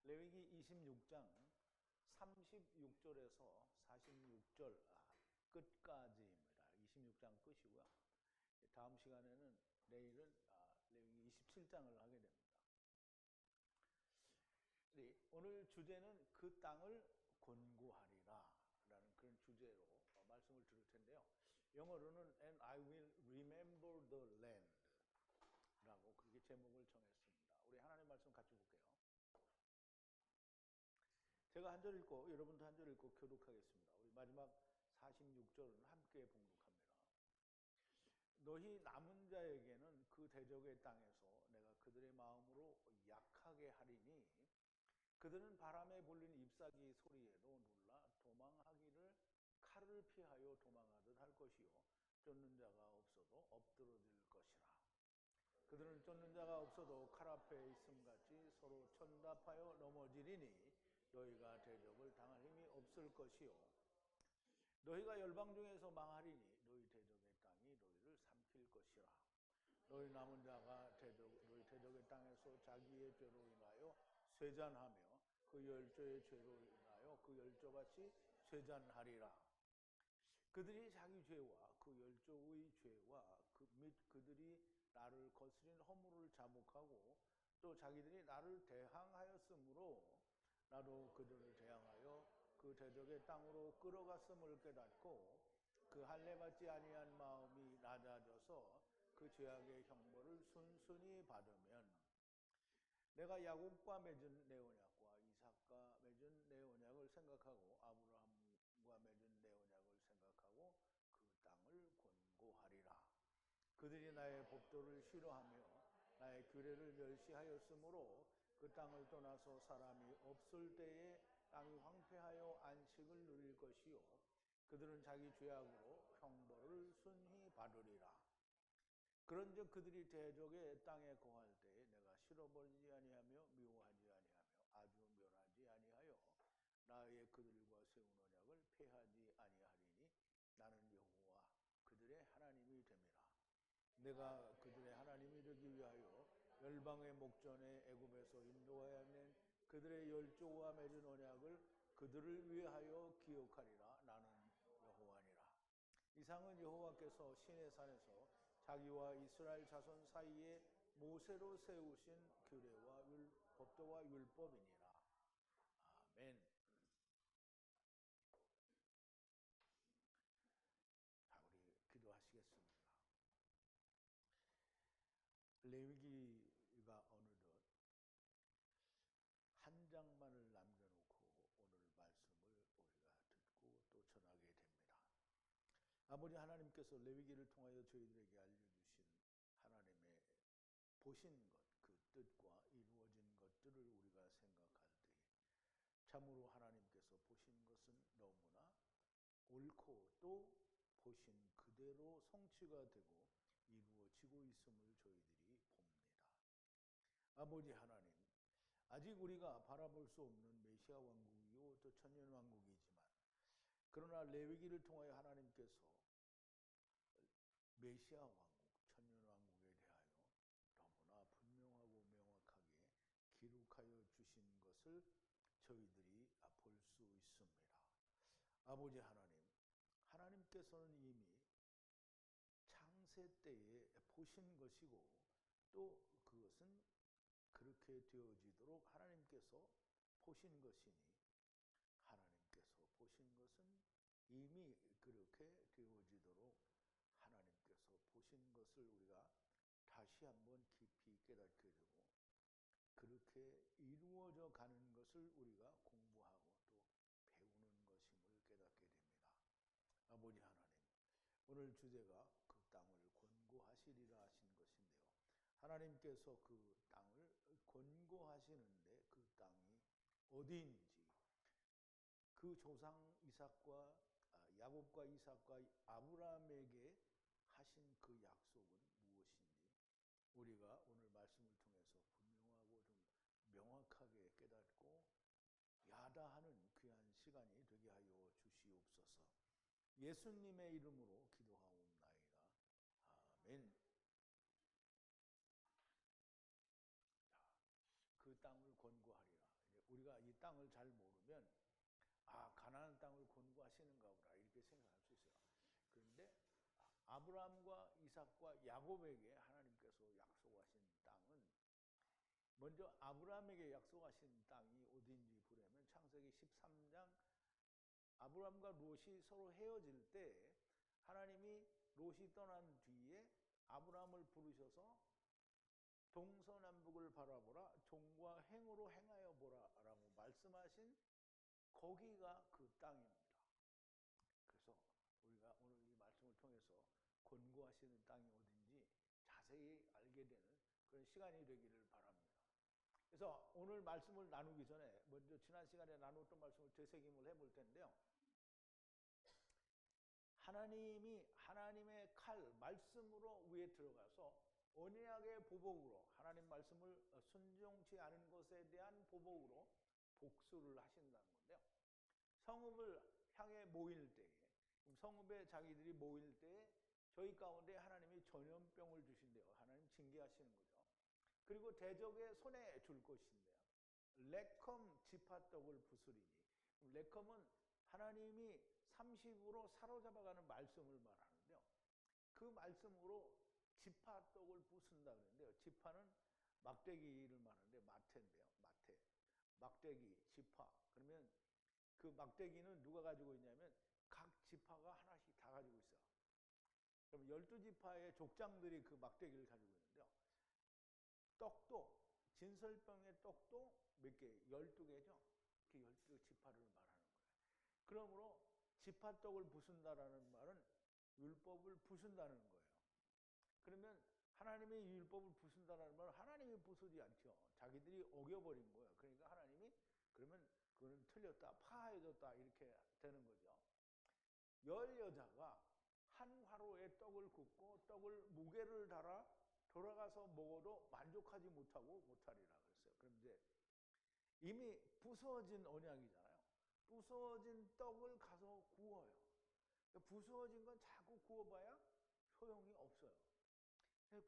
레위기 26장 36절에서 46절 끝까지입니다. 26장 끝이고요. 다음 시간에는 내일은 레위기 27장을 하게 됩니다. 오늘 주제는 그 땅을 권고하리라 라는 그런 주제로 말씀을 드릴 텐데요. 영어로는 And I will remember the land 라고 그렇게 제목을 정했습니다. 우리 하나님 말씀 같이 볼게요. 제가 한 절 읽고 여러분도 한 절 읽고 교독하겠습니다. 우리 마지막 46절은 함께 봉독합니다. 너희 남은 자에게는 그 대적의 땅에서 내가 그들의 마음으로 약하게 하리니 그들은 바람에 불린 잎사귀 소리에도 놀라 도망하기를 칼을 피하여 도망하듯 할 것이요 쫓는 자가 없어도 엎드러질 것이라. 그들은 쫓는 자가 없어도 칼 앞에 있음같이 서로 천답하여 넘어지리니 너희가 대적을 당할 힘이 없을 것이요 너희가 열방 중에서 망하리니 너희 대적의 땅이 너희를 삼킬 것이라. 너희 남은 자가 너희 대적의 땅에서 자기의 죄로 인하여 쇠잔하며 그 열조의 죄로 인하여 그 열조같이 쇠잔하리라. 그들이 자기 죄와 그 열조의 죄와 및 그들이 나를 거스린 허물을 자복하고 또 자기들이 나를 대항하였으므로 나도 그들을 대항하여 그 대적의 땅으로 끌어갔음을 깨닫고 그 할례받지 아니한 마음이 낮아져서 그 죄악의 형벌을 순순히 받으면 내가 야곱과 맺은 내 언약과 이삭과 맺은 내 언약을 생각하고 아브라함과 맺은 내 언약을 생각하고 그 땅을 권고하리라. 그들이 나의 법도를 싫어하며 나의 규례를 멸시하였으므로 그 땅을 떠나서 사람이 없을 때에 땅이 황폐하여 안식을 누릴 것이요 그들은 자기 죄악으로 형벌을 순히 받으리라. 그런즉 그들이 대적의 땅에 거할 때에 내가 싫어버리지 아니하며 미워하지 아니하며 아주 멸하지 아니하여 나의 그들과 세운 언약을 폐하지 아니하리니 나는 여호와 그들의 하나님이 됨이라. 내가 그들의 하나님이 되기 위하여 열방의 목전에 애굽에서 인도하여 낸 그들의 열조와 맺은 언약을 그들을 위하여 기억하리라. 나는 여호와니라. 이상은 여호와께서 시내산에서 자기와 이스라엘 자손 사이에 모세로 세우신 규례와 법도와 율법이니라. 아멘. 자, 우리 기도하시겠습니다. 레위기가 어느덧 한 장만을 남겨놓고 오늘 말씀을 우리가 듣고 또 전하게 됩니다. 아버지 하나님께서 레위기를 통하여 저희들에게 알려주신 하나님의 보신 것, 그 뜻과 이루어진 것들을 우리가 생각할 때에 참으로 하나님께서 보신 것은 너무나 옳고 또 보신 그대로 성취가 되고 이루어지고 있음을 저희들이 봅니다. 아버지 하나님, 아직 우리가 바라볼 수 없는 메시아 왕국이요 또 천년 왕국이지만 그러나 레위기를 통하여 하나님께서 메시아 왕국, 천년 왕국에 대하여 너무나 분명하고 명확하게 기록하여 주신 것을 저희들이 볼 수 있습니다. 아버지 하나님, 하나님께서는 이미 창세 때에 보신 것이고 또 그것은 그렇게 되어지도록 하나님께서 보신 것이니 하나님께서 보신 것은 이미 그렇게 되어지도록 하나님께서 보신 것을 우리가 다시 한번 깊이 깨닫게 되고 그렇게 이루어져 가는 것을 우리가 공부하고 또 배우는 것임을 깨닫게 됩니다. 아버지 하나님, 오늘 주제가 그 땅을 권고하시리라 하신 것인데요. 하나님께서 그 땅을 권고하시는데 그 땅이 어디인지 그 조상 야곱과 이삭과 아브라함에게 하신 그 약속은 무엇인지 우리가 오늘 말씀을 통해서 분명하고 좀 명확하게 깨닫고 야다하는 귀한 시간이 되게 하여 주시옵소서. 예수님의 이름으로 기도하옵나이다. 아멘. 그 땅을 권고하리라. 우리가 이 땅을 잘 모르면 가나안 땅을 권고하시는가 보다 이렇게 생각할 수 있어요. 그런데 아브라함과 이삭과 야곱에게 하나님께서 약속하신 땅은 먼저 아브라함에게 약속하신 땅이 어딘지 보려면 창세기 13장 아브라함과 롯이 서로 헤어질 때 하나님이 롯이 떠난 뒤에 아브라함을 부르셔서 동서남북을 바라보라 종과 행으로 행하여 보라 라고 말씀하신 거기가 그 땅입니다. 그래서 우리가 오늘 이 말씀을 통해서 권고하시는 땅이 어딘지 자세히 알게 되는 그런 시간이 되기를 바랍니다. 그래서 오늘 말씀을 나누기 전에 먼저 지난 시간에 나눴던 말씀을 되새김을 해볼 텐데요. 하나님이 하나님의 칼, 말씀으로 위에 들어가서 언약의 보복으로 하나님 말씀을 순종치 않은 것에 대한 보복으로 복수를 하신다는 건데요. 성읍을 향해 모일 때에 성읍에 자기들이 모일 때에 저희 가운데 하나님이 전염병을 주신대요. 하나님 징계하시는 거죠. 그리고 대적의 손에 줄 것인데요. 레컴 지파떡을 부수리니 레컴은 하나님이 30으로 사로잡아가는 말씀을 말하는데요. 그 말씀으로 지파떡을 부순다 그러는데요. 지파는 막대기를 말하는데 마태인데요. 마태. 막대기, 지파. 그러면 그 막대기는 누가 가지고 있냐면 각 지파가 하나씩 다 가지고 있어요. 그럼 12지파의 족장들이 그 막대기를 가지고 있는데요. 떡도 진설병의 떡도 몇 개? 12개죠. 그 12지파를 말하는 거예요. 그러므로 지파떡을 부순다라는 말은 율법을 부순다는 거예요. 그러면 하나님의 율법을 부순다라는 말은 하나님이 부수지 않죠. 자기들이 어겨버린 거예요. 그러니까 하나님이 그러면 그거는 틀렸다, 파해졌다 이렇게 되는 거죠. 열 여자가 한 화로에 떡을 굽고 떡을 무게를 달아 돌아가서 먹어도 만족하지 못하리라 그랬어요. 그런데 이미 부서진 언약이잖아요. 부서진 떡을 가서 구워요. 부서진 건 자꾸 구워봐야 소용이 없어요.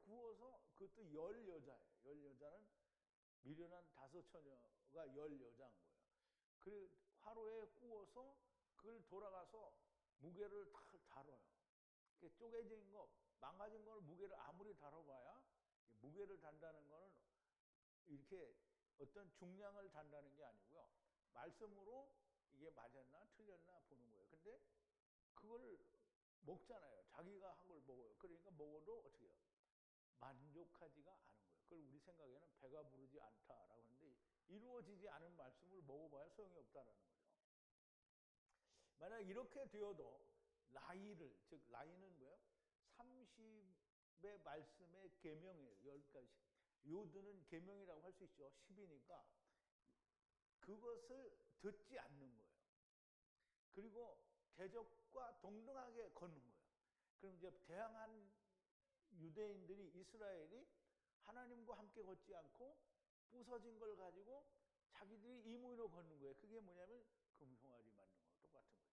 구워서 그것도 열 여자예요. 열 여자는 미련한 5처녀가 열 여자인 거예요. 그 화로에 구워서 그걸 돌아가서 무게를 다 다뤄요. 쪼개진 거, 망가진 거를 무게를 아무리 다뤄봐야 무게를 단다는 거는 이렇게 어떤 중량을 단다는 게 아니고요. 말씀으로 이게 맞았나 틀렸나 보는 거예요. 근데 그걸 먹잖아요. 자기가 한 걸 먹어요. 그러니까 먹어도 어떻게 해요? 만족하지가 않은 거예요. 그걸 우리 생각에는 배가 부르지 않다라고 하는데 이루어지지 않은 말씀을 먹어봐야 소용이 없다라는 거죠. 만약 이렇게 되어도 라이를, 즉 라이는 뭐예요? 30의 말씀의 계명이에요. 10가지. 요드는 계명이라고 할 수 있죠. 10이니까 그것을 듣지 않는 거예요. 그리고 대적과 동등하게 걷는 거예요. 그럼 이제 대항한 유대인들이 이스라엘이 하나님과 함께 걷지 않고 부서진 걸 가지고 자기들이 임의로 걷는 거예요. 그게 뭐냐면 금송아지 맞는 거 똑같은 거죠.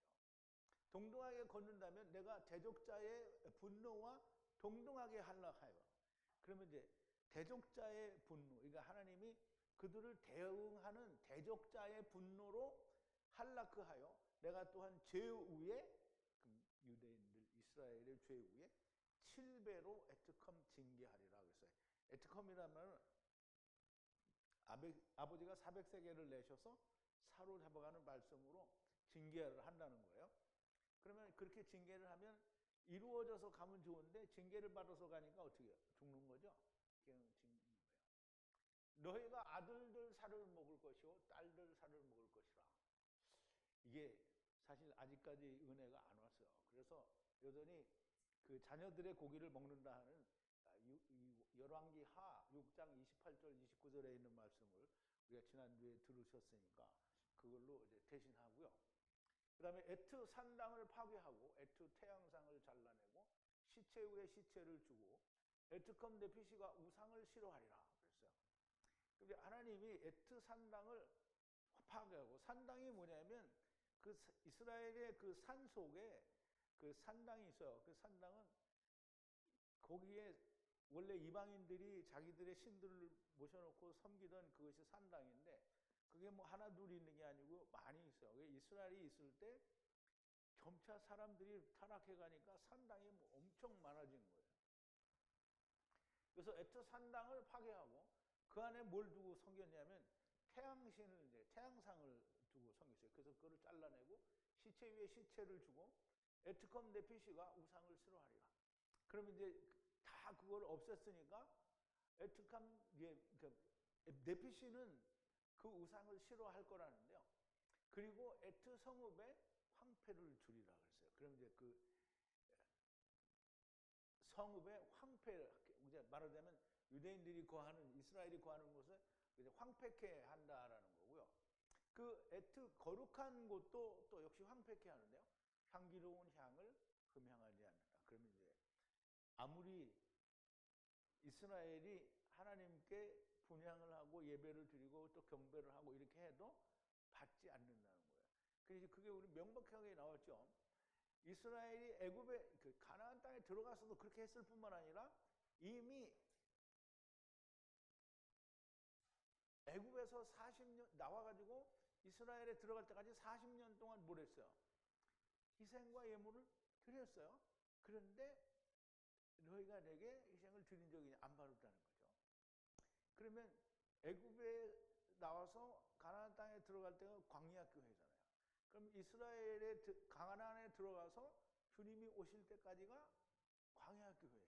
동등하게 걷는다면 내가 대적자의 분노와 동등하게 하락하여. 그러면 이제 대적자의 분노, 그러니까 하나님이 그들을 대응하는 대적자의 분노로 할라크하여 내가 또한 죄 위에 유대인들 이스라엘의 죄 위에 7배로 에트컴 징계하리라 그랬어요. 에트컴이라면 아버지가 400세겔을 내셔서 사로잡아가는 말씀으로 징계를 한다는 거예요. 그러면 그렇게 징계를 하면 이루어져서 가면 좋은데 징계를 받아서 가니까 어떻게 해요? 죽는 거죠. 그냥 죽는 거예요. 너희가 아들들 살을 먹을 것이요 딸들 살을 먹을 것이라. 이게 사실 아직까지 은혜가 안 왔어요. 그래서 여전히 그 자녀들의 고기를 먹는다 하는 열왕기 하 6장 28절 29절에 있는 말씀을 우리가 지난주에 들으셨으니까 그걸로 이제 대신하고요. 그 다음에 에트 산당을 파괴하고 에트 태양상을 잘라내고 시체 위에 시체를 주고 에트컴 네피시가 우상을 싫어하리라 그랬어요. 근데 하나님이 에트 산당을 파괴하고 산당이 뭐냐면 그 이스라엘의 그 산 속에 그 산당이 있어요. 그 산당은 거기에 원래 이방인들이 자기들의 신들을 모셔놓고 섬기던 그것이 산당인데 그게 뭐 하나 둘 있는 게 아니고 많이 있어요. 이스라엘이 있을 때 점차 사람들이 타락해 가니까 산당이 뭐 엄청 많아진 거예요. 그래서 에트 산당을 파괴하고 그 안에 뭘 두고 섬겼냐면 태양신을 이제 태양상을 두고 섬겼어요. 그래서 그거를 잘라내고 시체 위에 시체를 주고 에트컴 네피시가 우상을 싫어하리라. 그럼 이제 다 그걸 없앴으니까 에트컴 네피시는 그 우상을 싫어할 거라는데요. 그리고 에트 성읍에 황폐를 주리라 그랬어요. 그럼 이제 그 성읍의 황폐, 이제 말하자면 유대인들이 거하는 이스라엘이 거하는 곳을 이제 황폐케 한다라는 거고요. 그 에트 거룩한 곳도 또 역시 황폐케 하는데요. 향기로운 향을 흠향하지 않는다. 그러면 이제 아무리 이스라엘이 하나님께 분향을 하고 예배를 드리고 또 경배를 하고 이렇게 해도 받지 않는다는 거예요. 그래서 그게 우리 명백하게 나왔죠. 이스라엘이 애굽의 그 가나안 땅에 들어가서도 그렇게 했을 뿐만 아니라 이미 애굽에서 40년 나와가지고 이스라엘에 들어갈 때까지 40년 동안 뭘 했어요? 희생과 예물을 드렸어요. 그런데 너희가 내게 희생을 드린 적이 안 받았다는 거죠. 그러면 애굽에 나와서 가나안 땅에 들어갈 때는 광야 교회잖아요. 그럼 이스라엘의 가나안에 들어가서 주님이 오실 때까지가 광야 교회예요.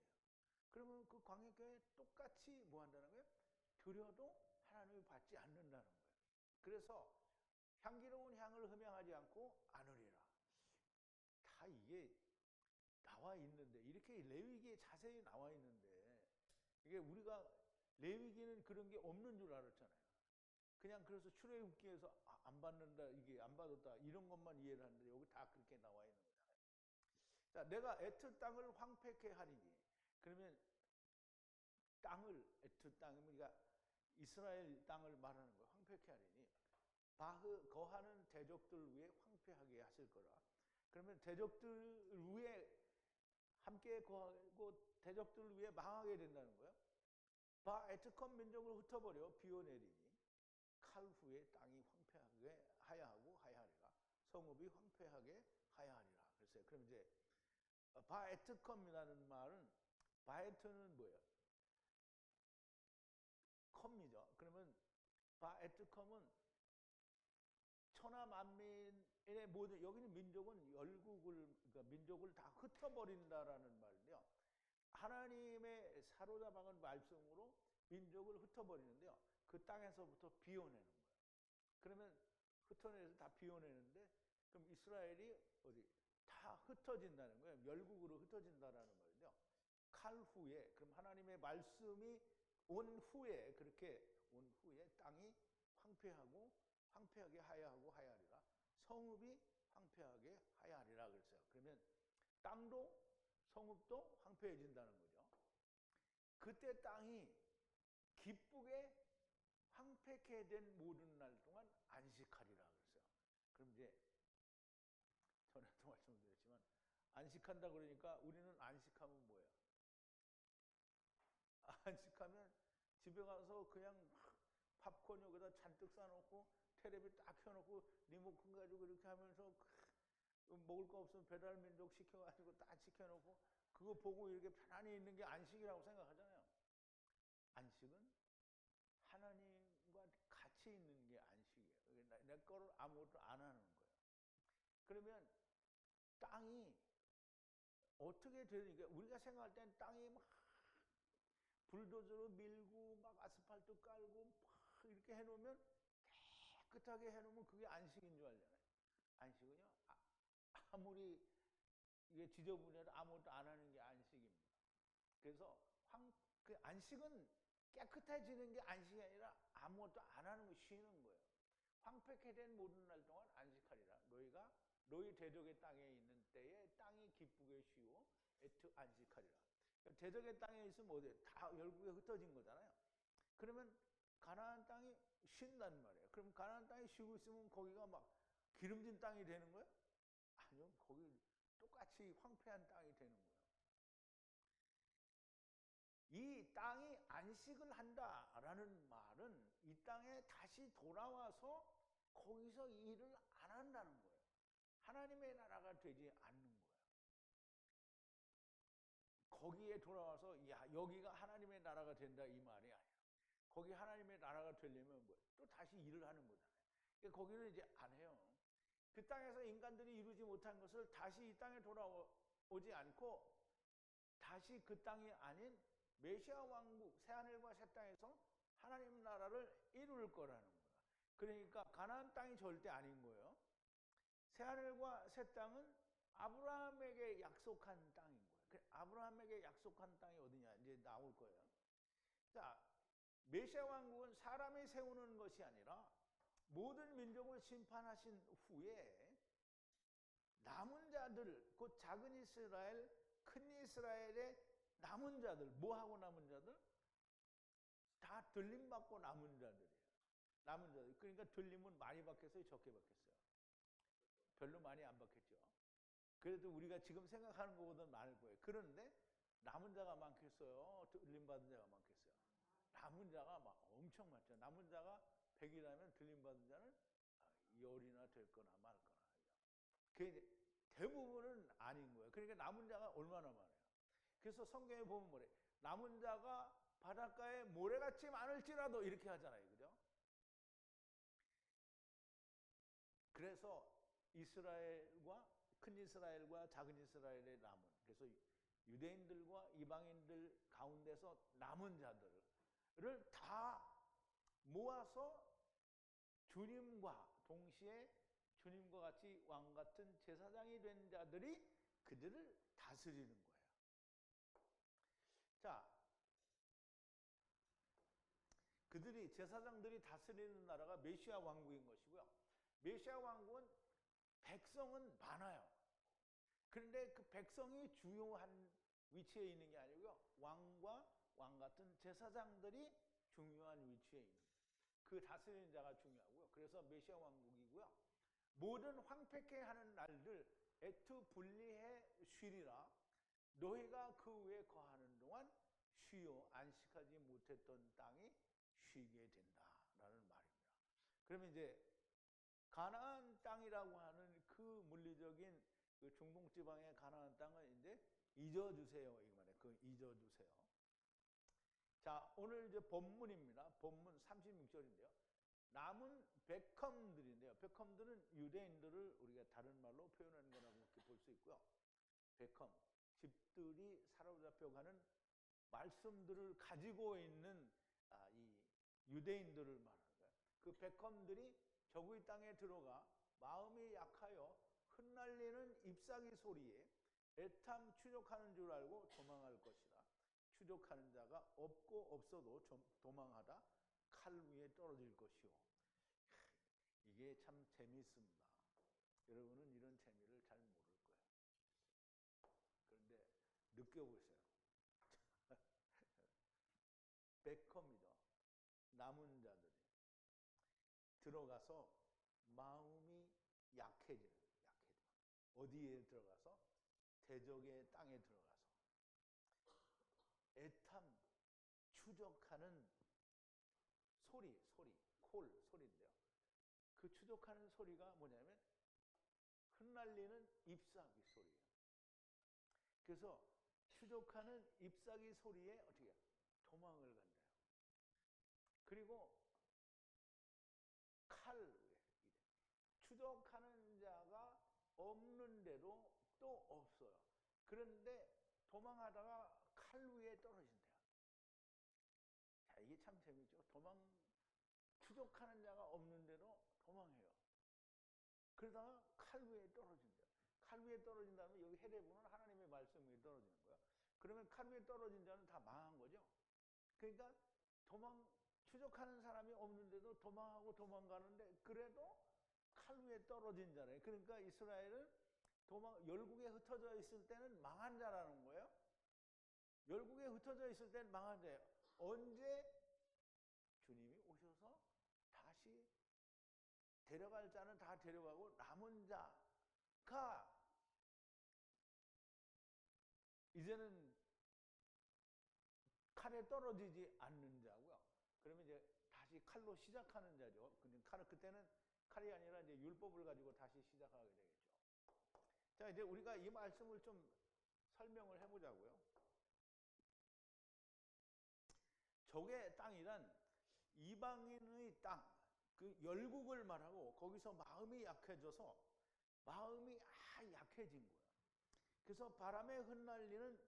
그러면 그 광야 교회 똑같이 뭐 한다는 거예요? 드려도 하나님이 받지 않는다는 거예요. 그래서 향기로운 향을 흠향하지 않고 안으리라. 다 이게 나와 있는데 이렇게 레위기에 자세히 나와 있는데 이게 우리가 레위기는 그런 게 없는 줄 알았잖아요. 그냥 그래서 출애굽기에서 안 받는다, 이게 안 받았다 이런 것만 이해를 하는데 여기 다 그렇게 나와 있는 거잖아요. 자, 내가 에트 땅을 황폐케 하리니 그러면 땅을 에트 땅 우리가 이스라엘 땅을 말하는 거예요. 황폐케 하리니 바흐 거하는 대적들 위에 황폐하게 하실 거라. 그러면 대적들 위에 함께 거하고 대적들 위에 망하게 된다는 거예요. 바 에트컴 민족을 흩어버려 비워내리니 칼 후에 땅이 황폐하게 하야하고 하야하리라. 성읍이 황폐하게 하야하리라. 그랬어요. 그럼 이제 바에트컴이라는 말은 바에트는 뭐예요? 컴이죠. 그러면 바에트컴은 천하 만민의 모든 여기는 민족은 열국을 그러니까 민족을 다 흩어버린다라는 말인데요. 하나님의 사로잡아간 말씀으로 민족을 흩어버리는데요. 그 땅에서부터 비워내는 거예요. 그러면 흩어내서 다 비워내는데 그럼 이스라엘이 어디 다 흩어진다는 거예요. 열국으로 흩어진다라는 말인데요. 칼 후에 그럼 하나님의 말씀이 온 후에 그렇게 온 후에 땅이 황폐하고 황폐하게 하야하고 하야하리라. 성읍이 황폐하게 하야하리라 그랬어요. 그러면 땅도 성읍도 황폐해진다는 거죠. 그때 땅이 기쁘게 황폐케 된 모든 날 동안 안식하리라 그랬어요. 그럼 이제 전에도 말씀드렸지만 안식한다 그러니까 우리는 안식하면 뭐예요? 안식하면 집에 가서 그냥 팝콘 여기다 잔뜩 싸놓고 테레비 딱 켜놓고 리모컨 가지고 이렇게 하면서 먹을 거 없으면 배달민족 시켜가지고 딱 시켜놓고 그거 보고 이렇게 편안히 있는 게 안식이라고 생각하잖아요. 안식은 하나님과 같이 있는 게 안식이에요. 내 거를 아무것도 안 하는 거예요. 그러면 땅이 어떻게 되니까 우리가 생각할 땐 땅이 막 불도저로 밀고 막 아스팔트 깔고 막 이렇게 해놓으면 깨끗하게 해놓으면 그게 안식인 줄 알잖아요. 안식은요 아무리 이게 지저분해도 아무것도 안 하는 게 안식입니다. 그래서 그 안식은 깨끗해지는 게 안식이 아니라 아무것도 안 하는 거 쉬는 거예요. 황폐케 된 모든 날 동안 안식하리라. 너희가 너희 대적의 땅에 있는 때에 땅이 기쁘게 쉬고 에트 안식하리라. 대적의 땅에 있으면 어디 다 열국에 흩어진 거잖아요. 그러면 가나안 땅이 쉰단 말이에요. 그럼 가나안 땅이 쉬고 있으면 거기가 막 기름진 땅이 되는 거예요? 아니요. 거기 똑같이 황폐한 땅이 되는 거예요. 이 땅이 안식을 한다라는 말은 이 땅에 다시 돌아와서 거기서 일을 안 한다는 거예요. 하나님의 나라가 되지 않는 거예요. 거기에 돌아와서 야 여기가 하나님의 나라가 된다 이 말이 아니에요. 거기 하나님의 나라가 되려면 뭐 또 다시 일을 하는 거잖아요. 그러니까 거기는 이제 안 해요. 그 땅에서 인간들이 이루지 못한 것을 다시 이 땅에 돌아오지 않고 다시 그 땅이 아닌 메시아 왕국 새하늘과 새 땅에서 하나님 나라를 이룰 거라는 거야. 그러니까 가나안 땅이 절대 아닌 거예요. 새하늘과 새 땅은 아브라함에게 약속한 땅인 거예요. 아브라함에게 약속한 땅이 어디냐 이제 나올 거예요. 자, 메시아 왕국은 사람이 세우는 것이 아니라 모든 민족을 심판하신 후에 남은 자들, 곧 작은 이스라엘, 큰 이스라엘의 남은 자들, 뭐하고 남은 자들? 다 들림받고 남은 자들이에요. 남은 자들. 그러니까 들림은 많이 받겠어요? 적게 받겠어요? 별로 많이 안 받겠죠. 그래도 우리가 지금 생각하는 것보다 많을 거예요. 그런데 남은 자가 많겠어요? 들림받은 자가 많겠어요? 남은 자가 막 엄청 많죠. 남은 자가 100이라면 들림받은 자는 열이나 될 거나 말 거나. 그게 대부분은 아닌 거예요. 그러니까 남은 자가 얼마나 많아요. 그래서 성경에 보면 뭐래? 남은 자가 바닷가에 모래같이 많을지라도 이렇게 하잖아요. 그죠? 그래서 이스라엘과 큰 이스라엘과 작은 이스라엘의 남은, 그래서 유대인들과 이방인들 가운데서 남은 자들을 다 모아서 주님과 동시에 주님과 같이 왕 같은 제사장이 된 자들이 그들을 다스리는 거예요. 자, 그들이 제사장들이 다스리는 나라가 메시아 왕국인 것이고요. 메시아 왕국은 백성은 많아요. 그런데 그 백성이 주요한 위치에 있는 게 아니고요. 왕과 왕 같은 제사장들이 중요한 위치에 있는 거예요. 그 다스리는 자가 중요하고요. 그래서 메시아 왕국이고요. 모든 황폐케 하는 날들 애투 분리해 쉬리라. 너희가 그 위에 거하는 동안 쉬어 안식하지 못했던 땅이 쉬게 된다라는 말입니다. 그러면 이제 가나안 땅이라고 하는 그 물리적인 그 중동 지방의 가나안 땅을 이제 잊어주세요. 이 말에 그 잊어주세요. 자, 오늘 이제 본문입니다. 본문 36절인데요. 남은 베컴들인데요. 베컴들은 유대인들을 우리가 다른 말로 표현하는 거라고 이렇게 볼 수 있고요. 베컴, 집들이 사로잡혀가는 말씀들을 가지고 있는 이 유대인들을 말하는 거예요. 그 베컴들이 저구의 땅에 들어가 마음이 약하여 흩날리는 잎사귀 소리에 애탐 추적하는 줄 알고 도망할 것이라. 추적하는 자가 없고 없어도 도망하다 칼 위에 떨어질 것이요. 이게 참 재미있습니다. 여러분은 이런 재미를 잘 모를 거예요. 그런데 느껴보세요. 베컴이죠. 남은 자들이 들어가서 마음이 약해져요. 어디에 들어가서? 대적의 땅에 들어가서 애탐 추적하는 소리, 소리인데요. 그 추적하는 소리가 뭐냐면 흩날리는 잎사귀 소리예요. 그래서 추적하는 잎사귀 소리에 어떻게 도망을 간대요. 그리고 칼 추적하는 자가 없는데도 또 없어요. 그런데 도망하다가 칼 위에 떨어진대요. 자, 이게 참 재밌죠. 추적하는 자가 없는데도 도망해요. 그러다가 칼 위에 떨어진대요. 칼 위에 떨어진다면 여기 헤레브는 하나님의 말씀 위에 떨어지는 거예요. 그러면 칼 위에 떨어진 자는 다 망한 거죠. 그러니까 추적하는 사람이 없는데도 도망하고 도망가는데 그래도 칼 위에 떨어진 자래요. 그러니까 이스라엘은 열국에 흩어져 있을 때는 망한 자라는 거예요. 열국에 흩어져 있을 때는 망한 자예요. 언제 주님이 오셔서 다시 데려갈 자는 다 데려가고 남은 자가 칼 떨어지지 않는 자고요. 그러면 이제 다시 칼로 시작하는 자죠. 근데 그때는 칼이 아니라 이제 율법을 가지고 다시 시작하게 되겠죠. 자, 이제 우리가 이 말씀을 좀 설명을 해보자고요. 적의 땅이란 이방인의 땅, 그 열국을 말하고 거기서 마음이 약해져서 마음이 약해진 거예요. 그래서 바람에 흩날리는,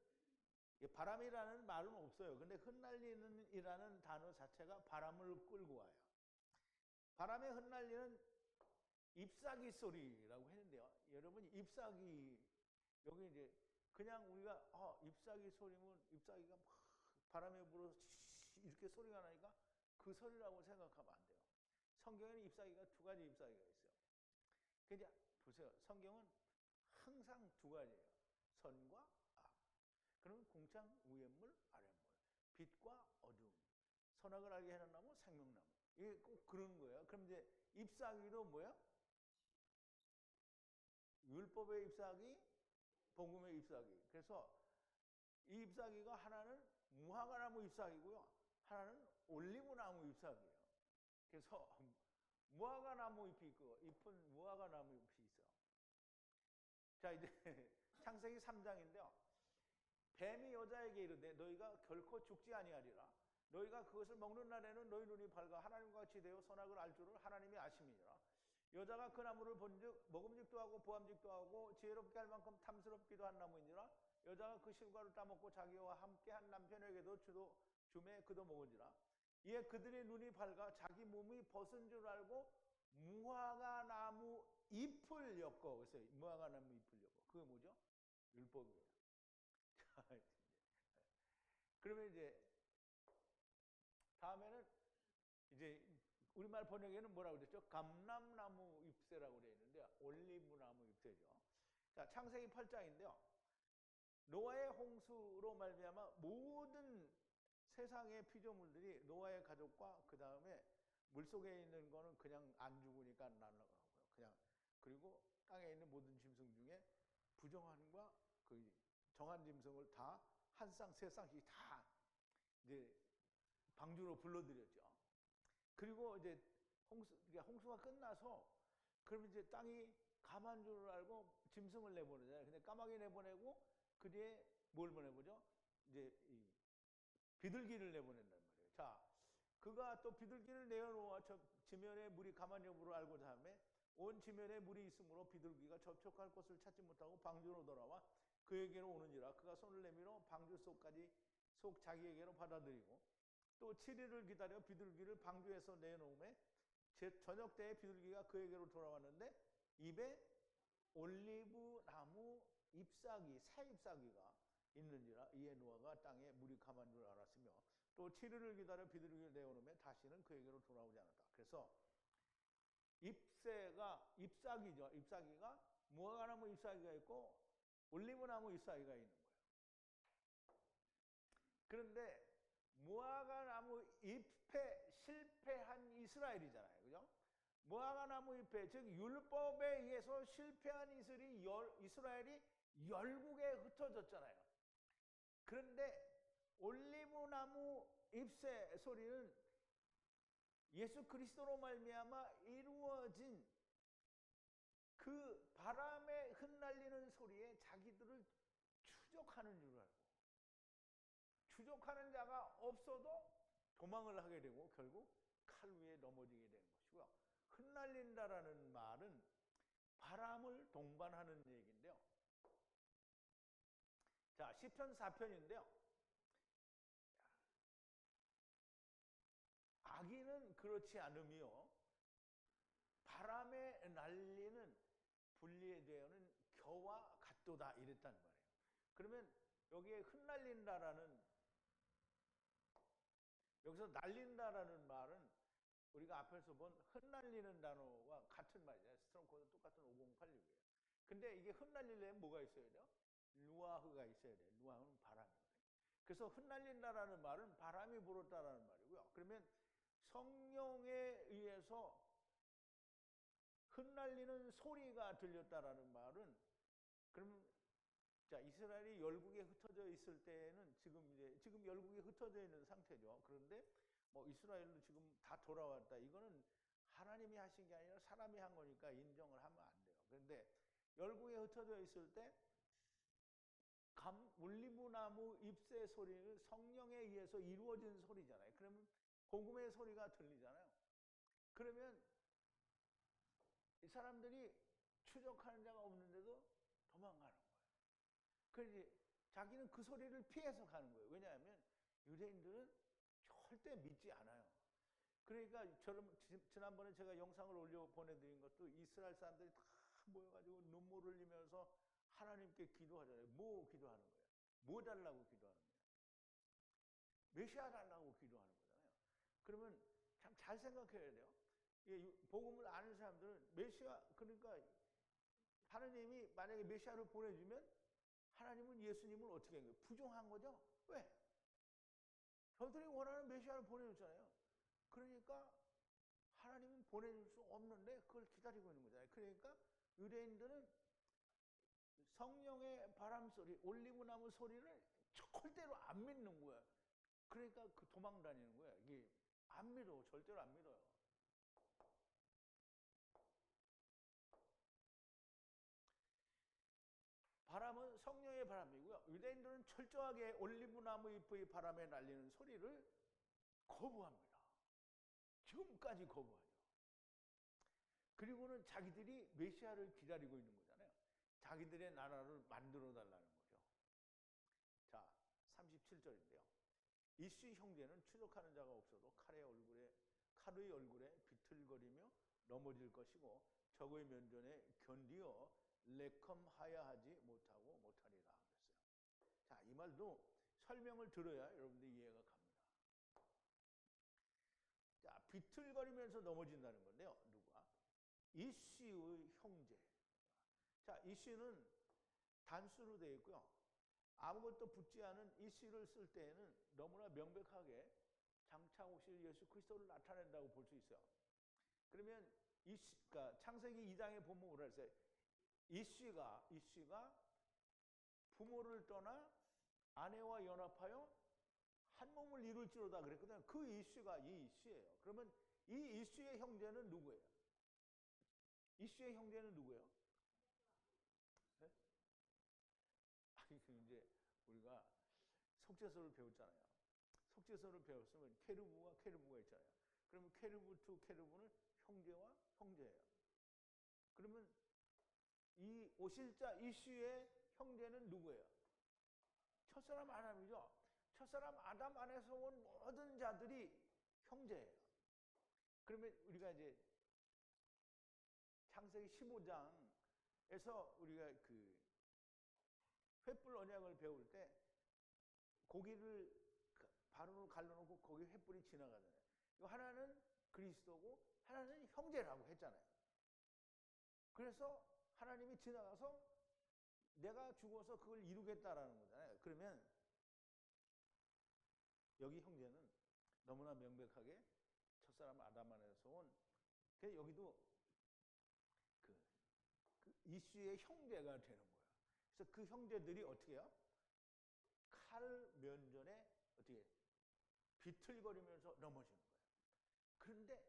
바람이라는 말은 없어요. 근데 흩날리는이라는 단어 자체가 바람을 끌고 와요. 바람에 흩날리는 잎사귀 소리라고 했는데요. 여러분, 잎사귀, 여기 이제 그냥 우리가 잎사귀 소리면 잎사귀가 막 바람에 불어서 이렇게 소리가 나니까 그 소리라고 생각하면 안 돼요. 성경에는 잎사귀가 두 가지 잎사귀가 있어요. 근데 보세요. 성경은 항상 두 가지예요. 선과 악. 그러면 공창 위에물 아랫물, 빛과 어둠, 선악을 알게 해놓은 나무 생명나무. 이게 꼭 그런 거예요. 그럼 이제 잎사귀도 뭐야? 율법의 잎사귀, 복음의 잎사귀. 그래서 이 잎사귀가 하나는 무화과나무 잎사귀고요, 하나는 올리브나무 잎사귀예요. 그래서 무화과나무 잎이 있고 잎은 무화과나무 잎이 있어요. 자, 이제 창세기 3장인데요. 뱀이 여자에게 이르되 너희가 결코 죽지 아니하리라. 너희가 그것을 먹는 날에는 너희 눈이 밝아 하나님과 같이 되어 선악을 알 줄을 하나님이 아심이니라. 여자가 그 나무를 본즉 먹음직도 하고 보암직도 하고 지혜롭게 할 만큼 탐스럽기도 한 나무이니라. 여자가 그 실과를 따먹고 자기와 함께 한 남편에게도 주매 그도 먹은지라. 이에 그들의 눈이 밝아 자기 몸이 벗은 줄 알고 무화과나무 잎을 엮어. 그래서 무화과나무 잎을 엮어. 그게 뭐죠? 율법이에요. 그러면 이제 다음에는 이제 우리말 번역에는 뭐라고 그랬죠? 감람나무 잎새라고 되어 있는데 올리브나무 잎새죠. 자, 창세기 8장인데요. 노아의 홍수로 말미암아 모든 세상의 피조물들이 노아의 가족과 그 다음에 물속에 있는 거는 그냥 안 죽으니까 날아가고요. 그냥, 그리고 땅에 있는 모든 짐승 중에 부정한과 그 정한 짐승을 다 한 쌍, 세 쌍씩 다 이제 방주로 불러들였죠. 그리고 이제 홍수가 끝나서 그러면 이제 땅이 가만 줄 알고 짐승을 내보내잖아요. 근데 까마귀 내보내고 그 뒤에 뭘 보내보죠? 이제 이 비둘기를 내보낸단 말이에요. 자, 그가 또 비둘기를 내어놓아 지면에 물이 가만 여부를 알고 다음에 온 지면에 물이 있으므로 비둘기가 접촉할 곳을 찾지 못하고 방주로 돌아와 그에게로 오는지라. 그가 손을 내밀어 방주 속 자기에게로 받아들이고 또 7일을 기다려 비둘기를 방주에서 내놓음에 저녁 때에 비둘기가 그에게로 돌아왔는데 입에 올리브 나무 잎사귀, 새 잎사귀가 있는지라. 이에 노아가 땅에 물이 가만 줄 알았으며 또 7일을 기다려 비둘기를 내어놓음에 다시는 그에게로 돌아오지 않았다. 그래서 잎사귀죠. 잎사귀가 무화과나무 잎사귀가 있고 올리브나무 잎사귀가 있는 거예요. 그런데 무화과나무 잎에 실패한 이스라엘이잖아요. 그죠? 무화과나무 잎에, 즉 율법에 의해서 실패한 이스라엘이 열국에 흩어졌잖아요. 그런데 올리브나무 잎새 소리는 예수 그리스도로 말미암아 이루어진 그 바람에 흩날리는 소리에 자기들을 추적하는 줄 알고, 추적하는 자가 없어도 도망을 하게 되고 결국 칼 위에 넘어지게 되는 것이고요. 흩날린다라는 말은 바람을 동반하는 얘기인데요. 자, 시편 4편인데요. 악인은 그렇지 않으며 바람에 날리는 분리되어는 겨와 같도다 이랬단 말이에요. 그러면 여기에 흩날린다라는, 여기서 날린다라는 말은 우리가 앞에서 본 흩날리는 단어와 같은 말이잖아요. 스트롱 코드 똑같은 5086이에요. 근데 이게 흩날리려면 뭐가 있어야 돼요? 루아흐가 있어야 돼요. 루아흐는 바람이거든요. 그래서 흩날린다라는 말은 바람이 불었다라는 말이고요. 그러면 성령에 의해서 흩날리는 소리가 들렸다라는 말은, 그럼 자, 이스라엘이 열국에 흩어져 흩어져 있을 때는 지금 열국이 흩어져 있는 상태죠. 그런데 뭐 이스라엘로 지금 다 돌아왔다. 이거는 하나님이 하신 게 아니라 사람이 한 거니까 인정을 하면 안 돼요. 그런데 열국에 흩어져 있을 때 올리브나무 잎새 소리는 성령에 의해서 이루어진 소리잖아요. 그러면 복음의 소리가 들리잖아요. 그러면 이 사람들이 추적하는 자가 없는데도 도망가는 거예요. 그래서 자기는 그 소리를 피해서 가는 거예요. 왜냐하면 유대인들은 절대 믿지 않아요. 그러니까 지난번에 제가 영상을 올려 보내드린 것도 이스라엘 사람들이 다 모여가지고 눈물 흘리면서 하나님께 기도하잖아요. 뭐 기도하는 거예요? 뭐 달라고 기도하는 거예요? 메시아 달라고 기도하는 거잖아요. 그러면 참 잘 생각해야 돼요. 복음을 아는 사람들은 메시아, 그러니까 하나님이 만약에 메시아를 보내주면 하나님은 예수님을 어떻게 한 거예요? 부정한 거죠? 왜? 저들이 원하는 메시아를 보내줬잖아요. 그러니까 하나님은 보내줄 수 없는데 그걸 기다리고 있는 거잖아요. 그러니까 유대인들은 성령의 바람소리, 올리브나무 소리를 절대로 안 믿는 거야. 그러니까 그 도망 다니는 거야. 이게 안 믿어. 절대로 안 믿어요. 바람은 성령의 바람이고요. 유대인들은 철저하게 올리브나무 잎의 바람에 날리는 소리를 거부합니다. 지금까지 거부하죠. 그리고는 자기들이 메시아를 기다리고 있는 거잖아요. 자기들의 나라를 만들어 달라는 거죠. 자, 37절인데요. 이씨 형제는 추적하는 자가 없어도 칼의 얼굴에 비틀거리며 넘어질 것이고 적의 면전에 견디어 레컴하야 하지 못하리라 그랬어요. 자, 이 말도 설명을 들어야 여러분들이 이해가 갑니다. 자, 비틀거리면서 넘어진다는 건데요. 누가? 이씨의 형제. 자, 이씨는 단수로 되어 있고요. 아무것도 붙지 않은 이씨를 쓸 때에는 너무나 명백하게 장차 오실 예수 그리스도를 나타낸다고 볼 수 있어요. 그러면 그러니까 창세기 2장에 보면 뭐라 했어요? 이씨가 부모를 떠나 아내와 연합하여 한 몸을 이룰지로다 그랬거든요. 그 이씨가 이 이씨예요. 그러면 이 이씨의 형제는 누구예요? 이씨의 형제는 누구예요? 네? 이제 우리가 속죄서를 배웠잖아요. 속죄서를 배웠으면 케르브가 있잖아요. 그러면 케르브 투 케르브는 형제와 형제예요. 그러면 이 오실자 이씨의 형제는 누구예요? 첫사람 아담이죠. 첫사람 아담 안에서 온 모든 자들이 형제예요. 그러면 우리가 이제 창세기 15장에서 우리가 그 횃불 언약을 배울 때 고기를 바로 갈라놓고 거기 횃불이 지나가잖아요. 하나는 그리스도고 하나는 형제라고 했잖아요. 그래서 하나님이 지나가서 내가 죽어서 그걸 이루겠다라는 거잖아요. 그러면 여기 형제는 너무나 명백하게 첫사람 아담 안에서 온, 여기도 그 이슈의 형제가 되는 거예요. 그래서 그 형제들이 어떻게 해요? 칼 면전에 어떻게 비틀거리면서 넘어지는 거예요. 그런데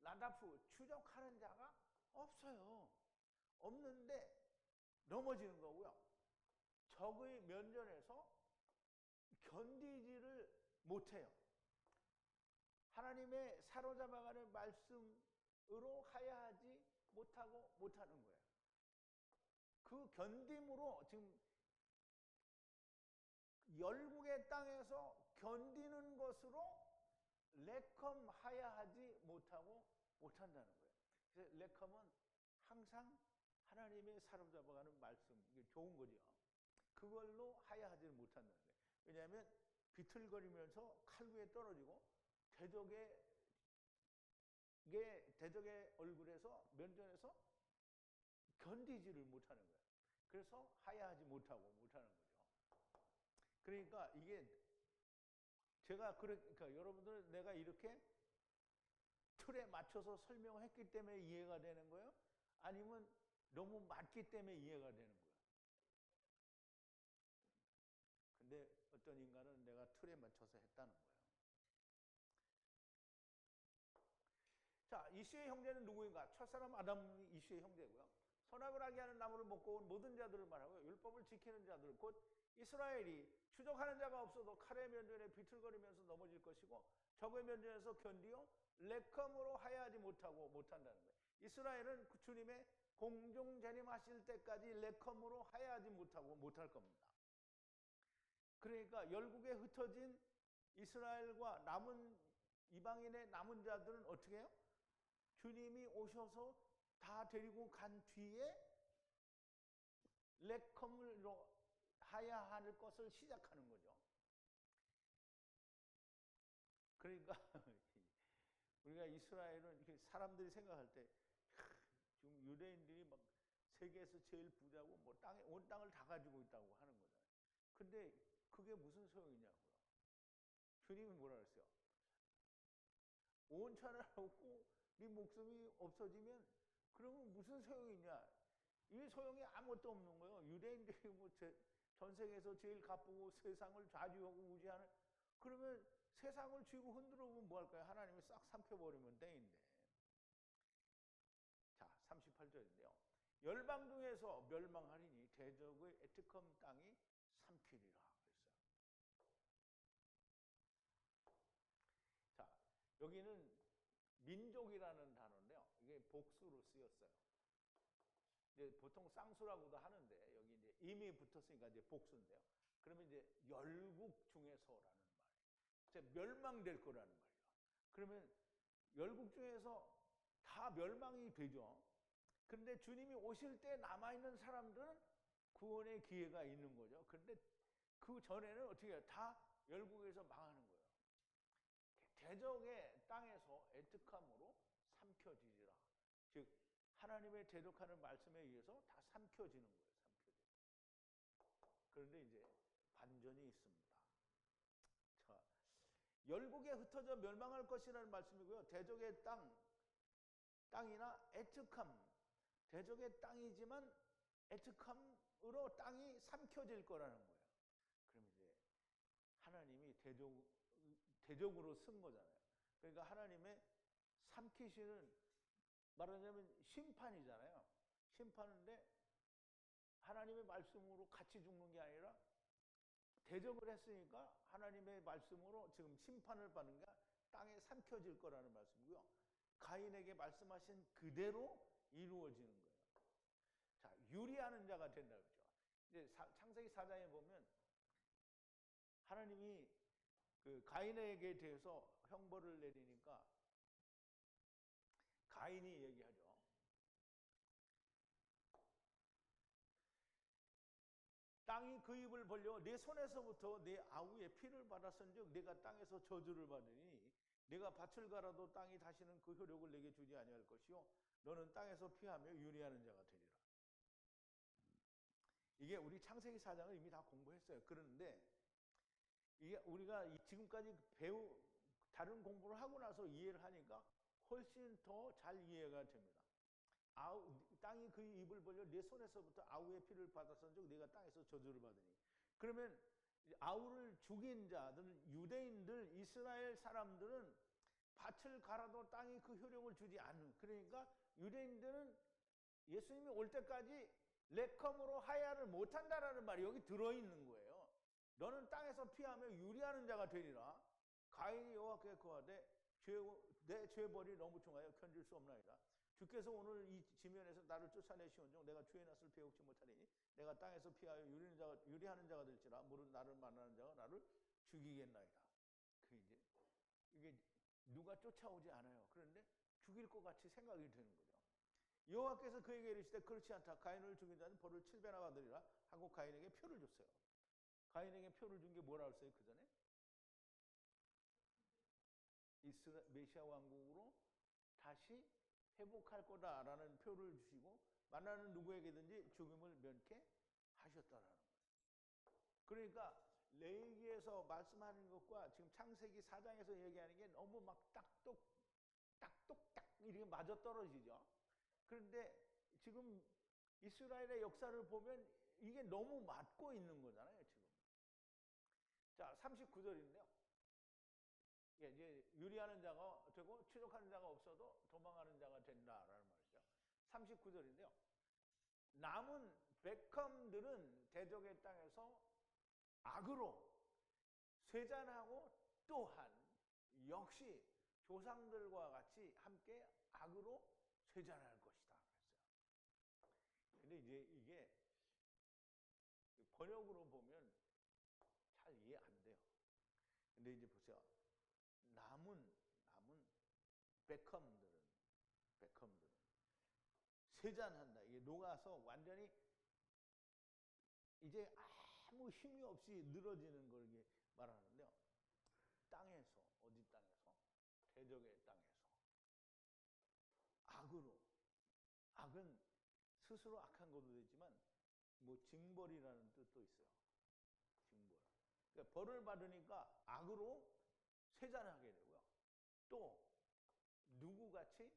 나다프 추적하는 자가 없어요. 없는데 넘어지는 거고요. 적의 면전에서 견디지를 못해요. 하나님의 사로잡아가는 말씀으로 하야하지 못하는 거예요. 그 견딤으로 지금 열국의 땅에서 견디는 것으로 레컴하야하지 못한다는 거예요. 그래서 레컴은 항상 하나님의 사로잡아가는 말씀, 이게 좋은 거죠. 그걸로 하야하지 못한다는 거예요. 왜냐하면 비틀거리면서 칼 위에 떨어지고 대적의 얼굴에서 면전에서 견디지를 못하는 거예요. 그래서 하야하지 못하는 거죠. 그러니까 이게 그러니까 여러분들 내가 이렇게 틀에 맞춰서 설명했기 때문에 이해가 되는 거예요? 아니면 너무 맞기 때문에 이해가 되는 거예요? 어떤 인간은 내가 틀에 맞춰서 했다는 거예요. 자, 이슈의 형제는 누구인가? 첫사람 아담이 이슈의 형제고요. 선악을 하게 하는 나무를 먹고 온 모든 자들을 말하고 율법을 지키는 자들 곧 이스라엘이 추적하는 자가 없어도 칼의 면전에 비틀거리면서 넘어질 것이고 적의 면전에서 견디어 레컴으로 하야하지 못한다는 거예요. 이스라엘은 그 주님의 공중 재림하실 때까지 레컴으로 하야하지 못할 겁니다. 그러니까 열국에 흩어진 이스라엘과 남은 이방인의 남은 자들은 어떻게 해요? 주님이 오셔서 다 데리고 간 뒤에 레컴으로 하야할 것을 시작하는 거죠. 그러니까 우리가 이스라엘은 이렇게 사람들이 생각할 때 지금 유대인들이 막 세계에서 제일 부자고 뭐 온 땅을 다 가지고 있다고 하는 거잖아요. 근데 그게 무슨 소용이냐고요. 주님이 뭐라 그랬어요? 온 천하를 얻고 네 목숨이 없어지면 그러면 무슨 소용이 있냐? 이 소용이 아무것도 없는 거예요. 유대인들이 뭐 전 세계에서 제일 가쁘고 세상을 좌지하고 우지하는 그러면 세상을 쥐고 흔들어보면 뭐 할까요? 하나님이 싹 삼켜버리면 땡인데. 자, 38절인데요. 열방 중에서 멸망하리니 대적의 에트컴 땅이 삼키리라 그랬어요. 자, 여기는 민족이라는 단어인데요. 이게 복수로 쓰였어요. 이제 보통 쌍수라고도 하는데 여기 이제 이미 붙었으니까 이제 복수인데요. 그러면 이제 열국 중에서라는 말이에요. 이제 멸망될 거라는 말이에요. 그러면 열국 중에서 다 멸망이 되죠. 그런데 주님이 오실 때 남아있는 사람들은 구원의 기회가 있는 거죠. 그런데 그 전에는 어떻게 해요? 다 열국에서 망하는 거예요. 대적의 땅에서 애특함으로 삼켜지리라. 즉 하나님의 대적하는 말씀에 의해서 다 삼켜지는 거예요. 그런데 이제 반전이 있습니다. 자, 열국에 흩어져 멸망할 것이라는 말씀이고요. 대적의 땅이나 애특함, 대적의 땅이지만 애특함으로 땅이 삼켜질 거라는 거예요. 그럼 이제 하나님이 대적으로 쓴 거잖아요. 그러니까 하나님의 삼키시는 말하자면 심판이잖아요. 심판인데 하나님의 말씀으로 같이 죽는 게 아니라 대적을 했으니까 하나님의 말씀으로 지금 심판을 받는 게 땅에 삼켜질 거라는 말씀이고요. 가인에게 말씀하신 그대로 이루어지는 거예요. 자, 유리하는 자가 된다 그러죠. 이제 창세기 4장에 보면 하나님이 그 가인에게 대해서 형벌을 내리니까 가인이 얘기하죠. 땅이 그 입을 벌려 내 손에서부터 내 아우의 피를 받았은즉 내가 땅에서 저주를 받으니 내가 밭을 갈아도 땅이 다시는 그 효력을 내게 주지 아니할 것이요 너는 땅에서 피하며 유리하는 자가 되리라. 이게 우리 창세기 4장을 이미 다 공부했어요. 그런데 이게 우리가 지금까지 다른 공부를 하고 나서 이해를 하니까 훨씬 더 잘 이해가 됩니다. 땅이 그 입을 벌려 내 손에서부터 아우의 피를 받았은즉 네가 땅에서 저주를 받으니. 그러면 아우를 죽인 자들, 유대인들, 이스라엘 사람들은 밭을 갈아도 땅이 그 효력을 주지 않는. 그러니까 유대인들은 예수님이 올 때까지 레컴으로 하야를 못한다라는 말이 여기 들어있는 거예요. 너는 땅에서 피하며 유리하는 자가 되리라. 가인이 여호와께 거하되 내 죄벌이 너무 중하여 견딜 수 없나이다. 주께서 오늘 이 지면에서 나를 쫓아내시온즉 내가 주의 낯을 배우지 못하리니 내가 땅에서 피하여 유리하는 자가 될지라 무릇 나를 만나는 자가 나를 죽이겠나이다. 이게 누가 쫓아오지 않아요. 그런데 죽일 것 같이 생각이 되는 거죠. 여호와께서 그에게 이르시되 그렇지 않다. 가인을 죽인 자는 벌을 7배나 받으리라 하고 가인에게 표를 줬어요. 가인에게 표를 준 게 뭐라 했어요? 그 전에 메시아 왕국으로 다시 회복할 거다라는 표를 주시고 만나는 누구에게든지 죽음을 면케하셨다라는 거예요. 그러니까 레위기에서 말씀하는 것과 지금 창세기 4장에서 얘기하는 게 너무 막 딱똑 이렇게 맞아떨어지죠. 그런데 지금 이스라엘의 역사를 보면 이게 너무 맞고 있는 거잖아요. 지금 자, 39절인데요. 예, 이제 유리하는 자가 되고 추적하는 자가 없어도 도망하는 자가 된다라는 말이죠. 39절인데요. 남은 백컴들은 대적의 땅에서 악으로 쇠잔하고 또한 역시 조상들과 같이 함께 악으로 쇠잔할 것이다 그랬어요. 근데 이제 이게 번역으로 보면 잘 이해 안 돼요. 근데 이제 보세요. 남은 백컴들은 쇠잔한다. 이게 녹아서 완전히 이제 아무 힘이 없이 늘어지는 걸 이게 말하는데요. 땅에서, 어디 땅에서? 대적의 땅에서 악으로, 악은 스스로 악한 것도 되지만 뭐 징벌이라는 뜻도 있어요. 징벌. 그러니까 벌을 받으니까 악으로 쇠잔하게 되고요. 또 누구같이?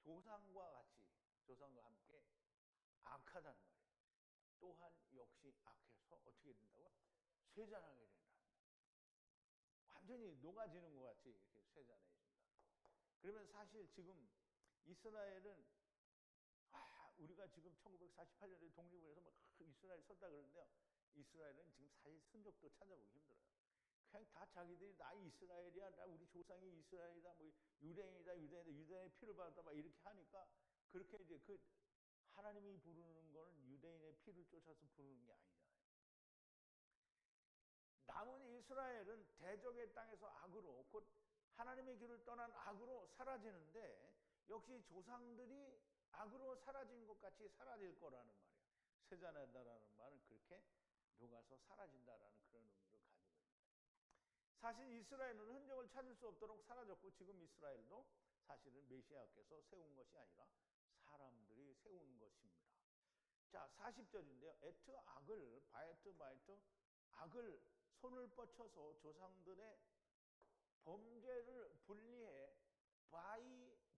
조상과 함께 악하다는 말이에요. 또한 역시 악해서 어떻게 된다고요? 쇠잔하게 된다는 거예요. 완전히 녹아지는 것 같이 이렇게 쇠잔해진다. 그러면 사실 지금 이스라엘은 우리가 지금 1948년에 독립을 해서 막 이스라엘 섰다 그러는데요. 이스라엘은 지금 사실 흔적도 찾아보기 힘들어요. 그냥 다 자기들이 나 이스라엘이야, 나 우리 조상이 이스라엘이다, 뭐 유대인의 피를 받았다 막 이렇게 하니까 그렇게 이제 그 하나님이 부르는 거는 유대인의 피를 쫓아서 부르는 게 아니잖아요. 남은 이스라엘은 대적의 땅에서 악으로 곧 하나님의 길을 떠난 악으로 사라지는데 역시 조상들이 악으로 사라진 것 같이 사라질 거라는 말이에요. 쇠잔하다라는 말은 그렇게 녹아서 사라진다라는 그런 의미를 가지고 있습니다. 사실 이스라엘은 흔적을 찾을 수 없도록 사라졌고 지금 이스라엘도 사실은 메시아께서 세운 것이 아니라 사람들이 세운 것입니다. 자, 40절인데요. 에트 악을 바에트 악을 손을 뻗쳐서 조상들의 범죄를 분리해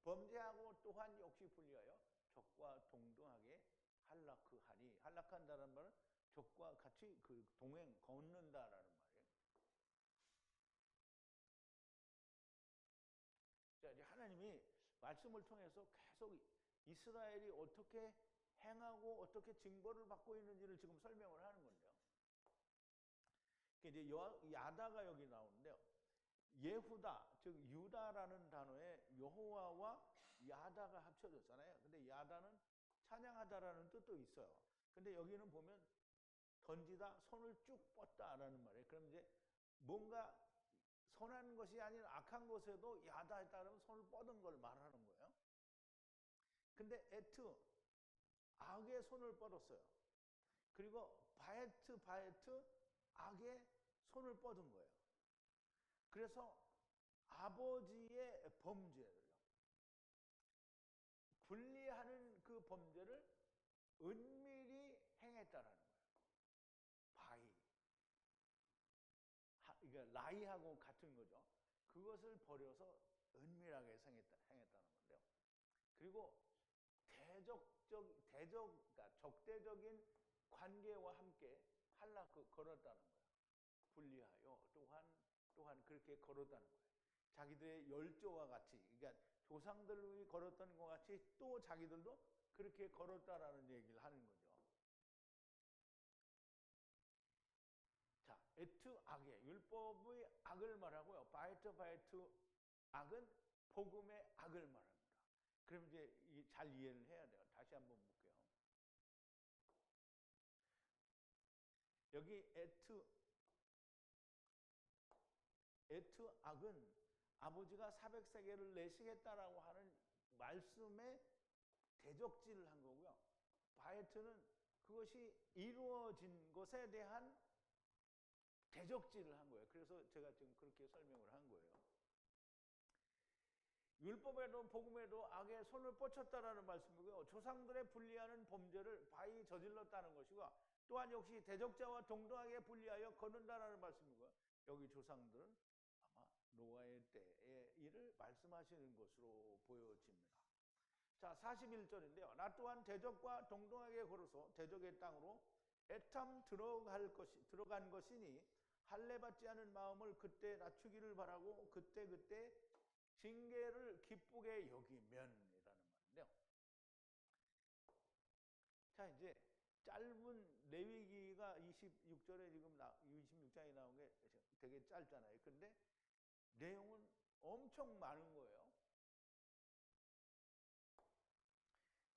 범죄하고 또한 역시 분리하여 적과 동등하게 할라크하니, 할라크한다는 말은 적과 같이 그 동행 걷는다라는 말이에요. 자, 이제 하나님이 말씀을 통해서 계속 이스라엘이 어떻게 행하고 어떻게 징벌을 받고 있는지를 지금 설명을 하는 건데요. 이제 야다가 여기 나오는데요. 예후다, 즉 유다라는 단어에 여호와와 야다가 합쳐졌잖아요. 근데 야다는 찬양하다라는 뜻도 있어요. 근데 여기는 보면 던지다, 손을 쭉 뻗다라는 말이에요. 그럼 이제 뭔가 선한 것이 아닌 악한 것에도 야다에 따르면 손을 뻗은 걸 말하는 거예요. 근데 에트, 악의 손을 뻗었어요. 그리고 바에트, 악의 손을 뻗은 거예요. 그래서 아버지의 범죄를 분리하는 그 범죄를 은밀히 행했다라는 거예요. 그러니까 라이하고 같은 거죠. 그것을 버려서 은밀하게 행했다는 건데요. 그리고 그러니까 적대적인 관계와 함께 걸었다는 거예요. 분리하여 또한 그렇게 걸었다는 거예요. 자기들의 열조와 같이, 그러니까 조상들이 걸었던 것 같이 또 자기들도 그렇게 걸었다라는 얘기를 하는 거죠. 자, 에트 악의 율법의 악을 말하고요. 바에트 악은 복음의 악을 말합니다. 그럼 이제 잘 이해를 해야 돼요. 다시 한번 볼게요. 여기 에트 악은 아버지가 400세겔을 내시겠다라고 하는 말씀에 대적질을 한 거고요. 바에트는 그것이 이루어진 것에 대한 대적질을 한 거예요. 그래서 제가 지금 그렇게 설명을 한 거예요. 율법에도 복음에도 악의 손을 뻗쳤다라는 말씀이고요. 조상들의 분리하는 범죄를 바이 저질렀다는 것이고 또한 역시 대적자와 동등하게 분리하여 걷는다라는 말씀이고요. 여기 조상들은 아마 노아의 때의 일을 말씀하시는 것으로 보여집니다. 자, 41절인데요. 나 또한 대적과 동등하게 걸어서 대적의 땅으로 애탐 들어간 것이니 할례받지 않은 마음을 그때 낮추기를 바라고 그때 징계를 기쁘게 여기면이라는 말인데요. 자, 이제 짧은 레위기가 26절에 지금 26장에 나온 게 되게 짧잖아요. 근데 내용은 엄청 많은 거예요.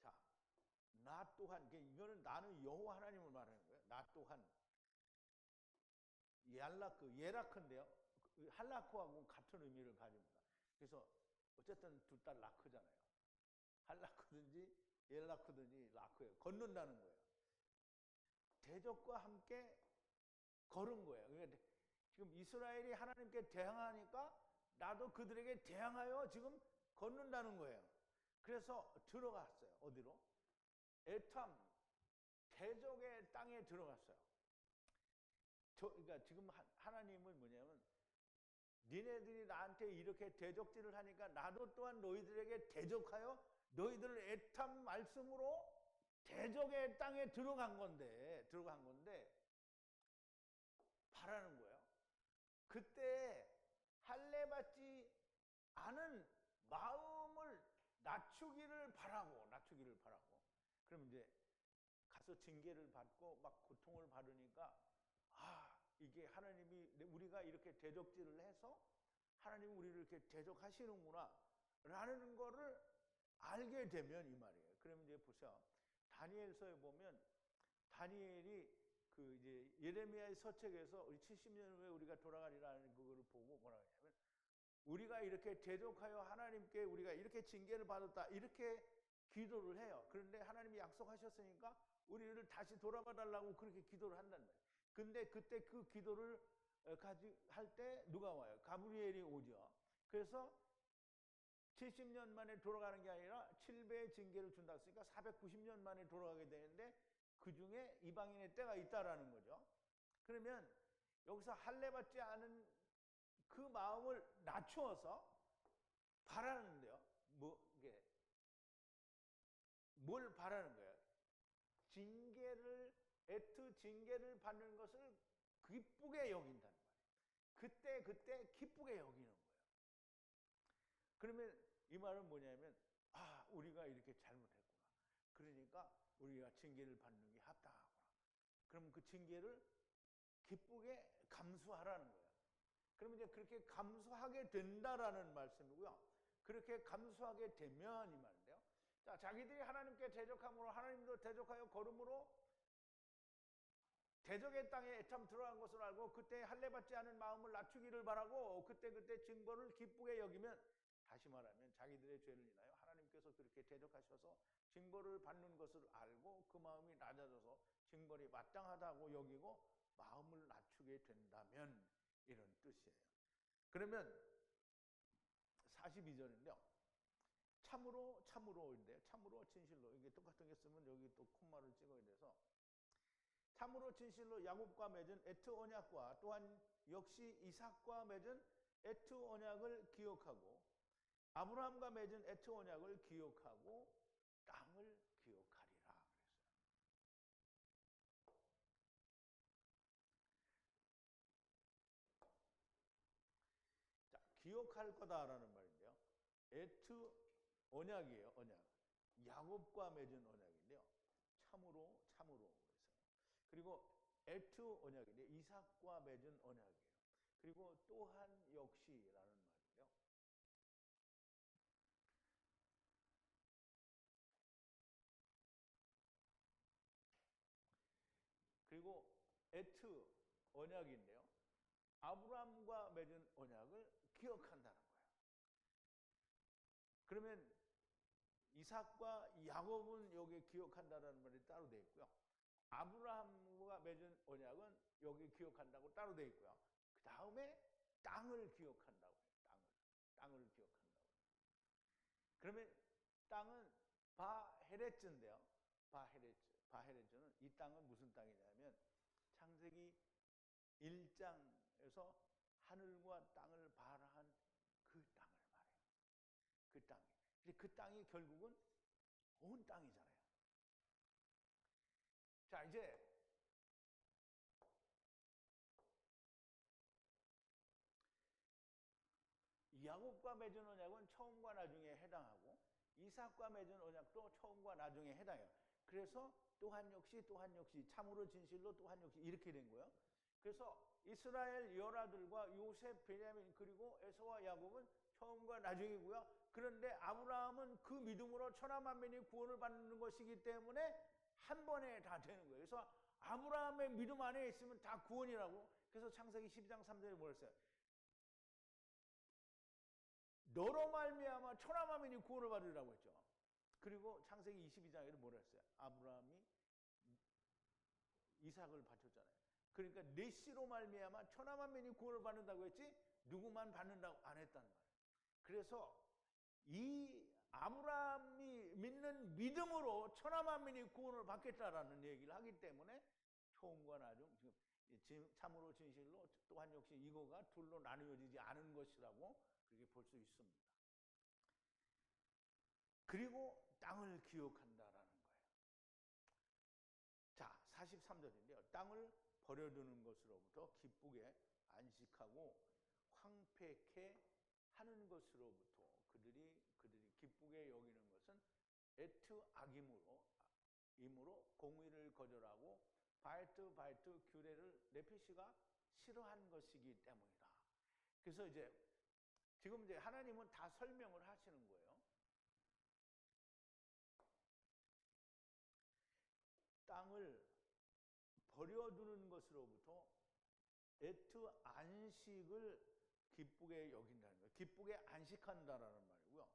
자, 나 또한, 이거는 나는 여호와 하나님을 말하는 거예요. 나 또한 예라크인데요. 할라크하고 같은 의미를 가집니다. 그래서 어쨌든 둘 다 라크잖아요. 할라크든지 옐라크든지 라크예요. 걷는다는 거예요. 대적과 함께 걸은 거예요. 그러니까 지금 이스라엘이 하나님께 대항하니까 나도 그들에게 대항하여 지금 걷는다는 거예요. 그래서 들어갔어요. 어디로? 에탐 대적의 땅에 들어갔어요. 그러니까 지금 하나님은 뭐냐면 니네들이 나한테 이렇게 대적질을 하니까 나도 또한 너희들에게 대적하여 너희들을 에탐 말씀으로 대적의 땅에 들어간 건데 바라는 거예요. 그때 할례받지 않은 마음을 낮추기를 바라고 그럼 이제 가서 징계를 받고 막 고통을 받으니까 이게 하나님이 우리가 이렇게 대적질을 해서 하나님이 우리를 이렇게 대적하시는구나 라는 거를 알게 되면 이 말이에요. 그러면 이제 보세요. 다니엘서에 보면 다니엘이 그 이제 예레미야의 서책에서 우리 70년 후에 우리가 돌아가리라는 그거를 보고 뭐라 하냐면 우리가 이렇게 대적하여 하나님께 우리가 이렇게 징계를 받았다 이렇게 기도를 해요. 그런데 하나님이 약속하셨으니까 우리를 다시 돌아가 달라고 그렇게 기도를 한단 말이에요. 근데 그때 그 기도를 할 때 누가 와요? 가브리엘이 오죠. 그래서 70년 만에 돌아가는 게 아니라 7배의 징계를 준다 했으니까 490년 만에 돌아가게 되는데 그 중에 이방인의 때가 있다라는 거죠. 그러면 여기서 할례받지 않은 그 마음을 낮추어서 바라는데요. 뭘 바라는 거예요? 징계를 받는 것을 기쁘게 여긴다는 말이에요. 그때 기쁘게 여기는 거예요. 그러면 이 말은 뭐냐면 우리가 이렇게 잘못했구나. 그러니까 우리가 징계를 받는 게 합당하구나. 그럼 그 징계를 기쁘게 감수하라는 거예요. 그러면 이제 그렇게 감수하게 된다라는 말씀이고요. 그렇게 감수하게 되면 이 말인데요. 자, 자기들이 하나님께 대적함으로 하나님도 대적하여 걸음으로 대적의 땅에 애참 들어간 것을 알고 그때 할례받지 않은 마음을 낮추기를 바라고 그때 징벌을 기쁘게 여기면 다시 말하면 자기들의 죄를 인하여 하나님께서 그렇게 대적하셔서 징벌을 받는 것을 알고 그 마음이 낮아져서 징벌이 마땅하다고 여기고 마음을 낮추게 된다면 이런 뜻이에요. 그러면 42절인데요. 참으로인데 참으로 진실로 이게 똑같은 게 쓰면 여기 또 콤마를 찍어야 돼서 참으로 진실로 야곱과 맺은 에트 언약과 또한 역시 이삭과 맺은 에트 언약을 기억하고 아브라함과 맺은 에트 언약을 기억하고 땅을 기억하리라 그랬어요. 자, 기억할 거다라는 말인데요. 에트 언약이에요. 언약. 야곱과 맺은 언약인데요. 참으로 그래서요. 그리고 에트 언약인데 이삭과 맺은 언약이에요. 그리고 또한 역시라는 말인데요. 그리고 에트 언약인데요. 아브라함과 맺은 언약을 기억한다는 거예요. 그러면 이삭과 야곱은 여기 기억한다는 말이 따로 되어 있고요. 아브라함과 맺은 언약은 여기 기억한다고 따로 되어 있고요. 그 다음에 땅을 기억한다고 해요. 땅을 기억한다고. 그러면 땅은 바헤레츠인데요. 바헤레츠는 이 땅은 무슨 땅이냐면 창세기 1장에서 하늘과 땅을 발화한 그 땅을 말해요. 그 땅이. 그 땅이 결국은 온 땅이잖아요. 자, 이제 야곱과 맺은 언약은 처음과 나중에 해당하고 이삭과 맺은 언약도 처음과 나중에 해당해요. 그래서 또한 역시 참으로 진실로 또한 역시 이렇게 된 거예요. 그래서 이스라엘 열아들과 요셉, 베냐민 그리고 에서와 야곱은 처음과 나중이고요. 그런데 아브라함은 그 믿음으로 천하 만민이 구원을 받는 것이기 때문에 한 번에 다 되는 거예요. 그래서 아브라함의 믿음 안에 있으면 다 구원이라고. 그래서 창세기 12장 3절에 뭐라 했어요? 너로 말미암아 천하 만민이 구원을 받으리라고 했죠. 그리고 창세기 22장에도 뭐라 했어요? 아브라함이 이삭을 바쳤잖아요. 그러니까 내 씨로 말미암아 천하 만민이 구원을 받는다고 했지 누구만 받는다고 안 했다는 말이에요. 그래서 이 아브라함이 믿는 믿음으로 천하 만민이 구원을 받겠다라는 얘기를 하기 때문에 처음과 나중 지금 참으로 진실로 또한 역시 이거가 둘로 나누어지지 않은 것이라고 그렇게 볼 수 있습니다. 그리고 땅을 기억한다라는 거예요. 자, 43절인데요. 땅을 버려두는 것으로부터 기쁘게 안식하고 황폐케 하는 것으로부터 그들이 기쁘게 여기는 것은 에트 악임으로 공의를 거절하고 바이트 규례를 네피시가 싫어한 것이기 때문이다. 그래서 지금 하나님은 다 설명을 하시는 거예요. 땅을 버려두는 것으로부터 에트 안식을 기쁘게 여긴다는 거예요. 기쁘게 안식한다라는 말이고요.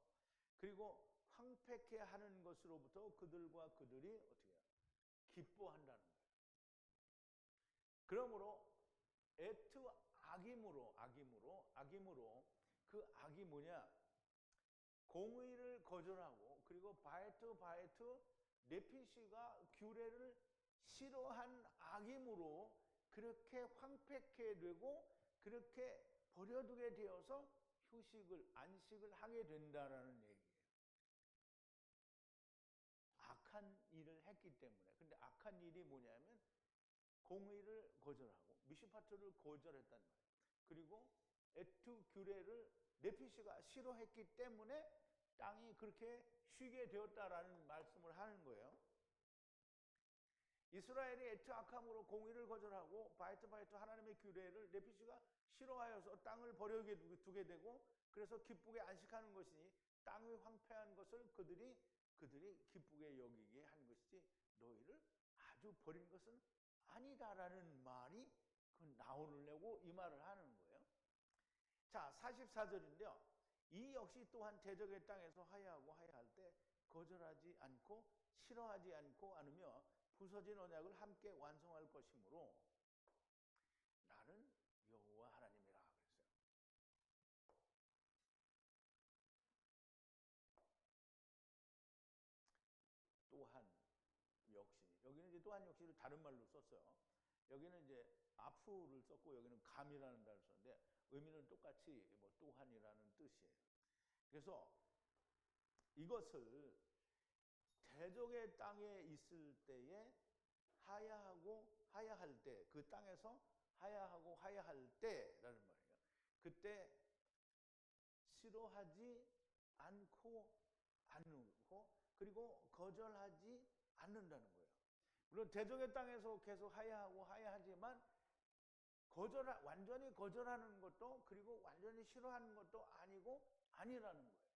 그리고 황폐케 하는 것으로부터 그들과 그들이 어떻게 해요? 기뻐한다는 거예요. 그러므로 에트 악임으로 그 악이 뭐냐? 공의를 거절하고 그리고 바이트 네피시가 규례를 싫어한 악임으로 그렇게 황폐케 되고 그렇게 버려두게 되어서 안식을 하게 된다라는 얘기예요. 악한 일을 했기 때문에. 근데 악한 일이 뭐냐면 공의를 거절하고 미시파트를 거절했단 말이에요. 그리고 에투 규례를 네피시가 싫어했기 때문에 땅이 그렇게 쉬게 되었다라는 말씀을 하는 거예요. 이스라엘이 에트 악함으로 공의를 거절하고 바이트 하나님의 규례를 네피시가 싫어하여서 땅을 버려두게 되고 그래서 기쁘게 안식하는 것이니 땅이 황폐한 것을 그들이 기쁘게 여기게 한 것이지 너희를 아주 버린 것은 아니다라는 말이 나오려고 이 말을 하는 거예요. 자, 44절인데요. 이 역시 또한 대적의 땅에서 하야할 때 거절하지 않고 싫어하지 않으며 부서진 언약을 함께 완성할 것이므로 나는 여호와 하나님이라 그랬어요. 또한 역시 여기는 또한 역시를 다른 말로 썼어요. 여기는 아프를 썼고 여기는 감이라는 단어를 썼는데 의미는 똑같이 또한이라는 뜻이에요. 그래서 이것을 대적의 땅에 있을 때에 하야할 때, 그 땅에서 하야할 때라는 말이에요. 그때 싫어하지 않고 그리고 거절하지 않는다는 거예요. 물론 대적의 땅에서 계속 하야하지만 완전히 거절하는 것도 그리고 완전히 싫어하는 것도 아니라는 거예요.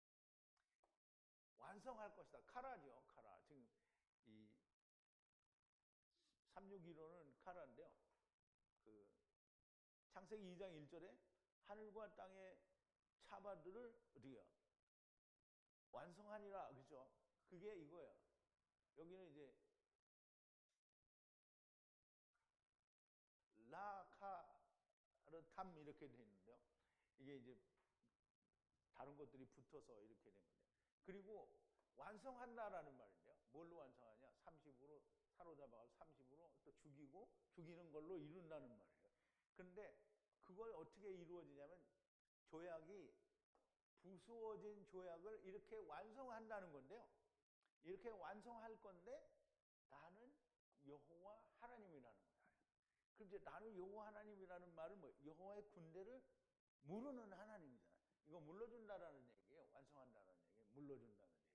완성할 것이다. 카라죠. 카라. 지금 이 361호는 카라인데요. 창세기 2장 1절에 하늘과 땅의 차바들을 어떻게 해요? 완성하니라. 그죠? 그게 이거예요. 여기는 라카르탐 이렇게 돼 있는데요. 이게 다른 것들이 붙어서 이렇게 된 건데. 그리고 완성한다라는 말인데요. 뭘로 완성하냐? 30으로 사로잡아서 30으로 또 죽이는 걸로 이룬다는 말이에요. 그런데 그걸 어떻게 이루어지냐면 조약이 부수어진 조약을 이렇게 완성한다는 건데요. 이렇게 완성할 건데 나는 여호와 하나님이라는 거예요. 그럼 나는 여호와 하나님이라는 말은 여호와의 군대를 모르는 하나님이잖아요. 이거 물러준다라는 얘기예요. 완성한다는 얘기, 물러준다는 얘기.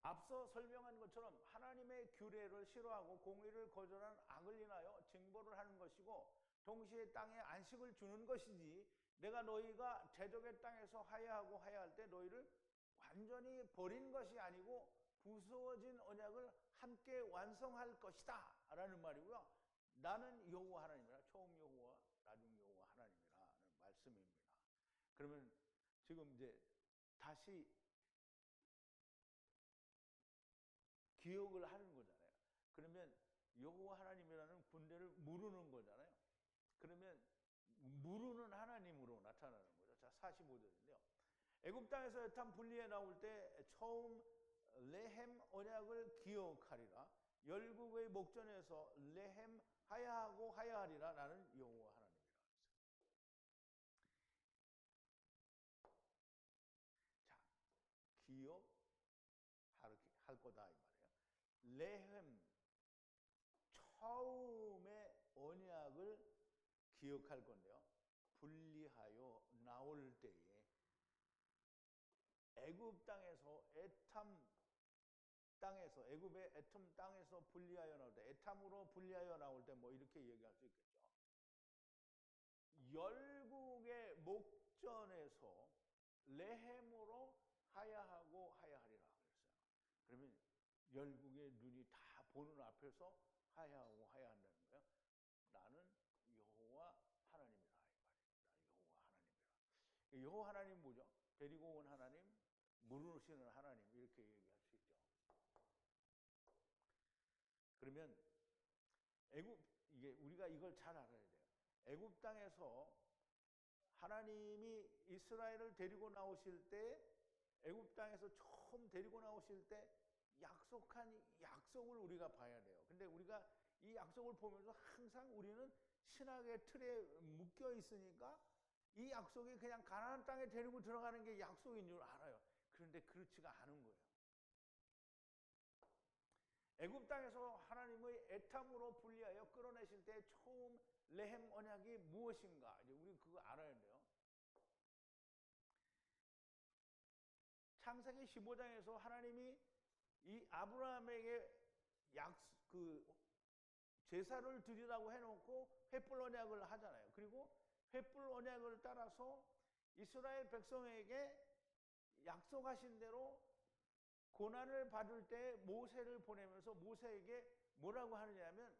앞서 설명한 것처럼 하나님의 규례를 싫어하고 공의를 거절한 악을 인하여 징벌을 하는 것이고 동시에 땅에 안식을 주는 것이지 내가 너희가 대적의 땅에서 하야하고 하야할 때 너희를 완전히 버린 것이 아니고 부수어진 언약을 함께 완성할 것이다 라는 말이고요. 나는 여호와 하나님이라, 처음 여호와 나중 여호와 하나님이라는 말씀입니다. 그러면 지금 이제 다시 기억을 하는 거잖아요. 그러면 여호와 하나님이라는 군대를 무르는 거잖아요. 그러면 무르는 하나님으로 나타나는 거죠. 자, 45절인데요. 애굽 땅에서 에탐 분리해 나올 때 처음 레헴 언약을 기억하리라. 열국의 목전에서 레헴 하야하고 하야하리라. 나는 여호와 하나님이라. 자, 기억할 거다 이 말이에요. 레헴 처음의 언약을 기억할 건데요. 분리하여 나올 때에 애굽 땅에서 에탐 땅에서 애굽의 에탐 땅에서 분리하여 나올 때 에탐으로 분리하여 나올 때 뭐 이렇게 얘기할 수 있겠죠. 열국의 목전에서 레헴으로 하야하고 하야하리라 그랬어요. 그러면 열국의 눈이 다 보는 앞에서 하야하고 하야한다는 거예요. 나는 여호와 하나님이라 이 말입니다. 여호와 하나님이라. 여호와 하나님 뭐죠? 데리고 온 하나님, 물으시는 하나님 이렇게 얘기할 수 있죠. 그러면 이게 우리가 이걸 잘 알아야 돼요. 애굽 땅에서 하나님이 이스라엘을 데리고 나오실 때 애굽 땅에서 처음 데리고 나오실 때 약속한 약속을 우리가 봐야 돼요. 근데 우리가 이 약속을 보면서 항상 우리는 신학의 틀에 묶여 있으니까 이 약속이 그냥 가나안 땅에 데리고 들어가는 게 약속인 줄 알아요. 그런데 그렇지가 않은 거예요. 애굽 땅에서 하나님의 에탐으로 분리하여 끌어내실 때 처음 레헴 언약이 무엇인가? 이제 우리 그거 알아야 돼요. 창세기 15장에서 하나님이 이 아브라함에게 제사를 드리라고 해놓고 횃불 언약을 하잖아요. 그리고 횃불 언약을 따라서 이스라엘 백성에게 약속하신 대로 고난을 받을 때 모세를 보내면서 모세에게 뭐라고 하느냐면,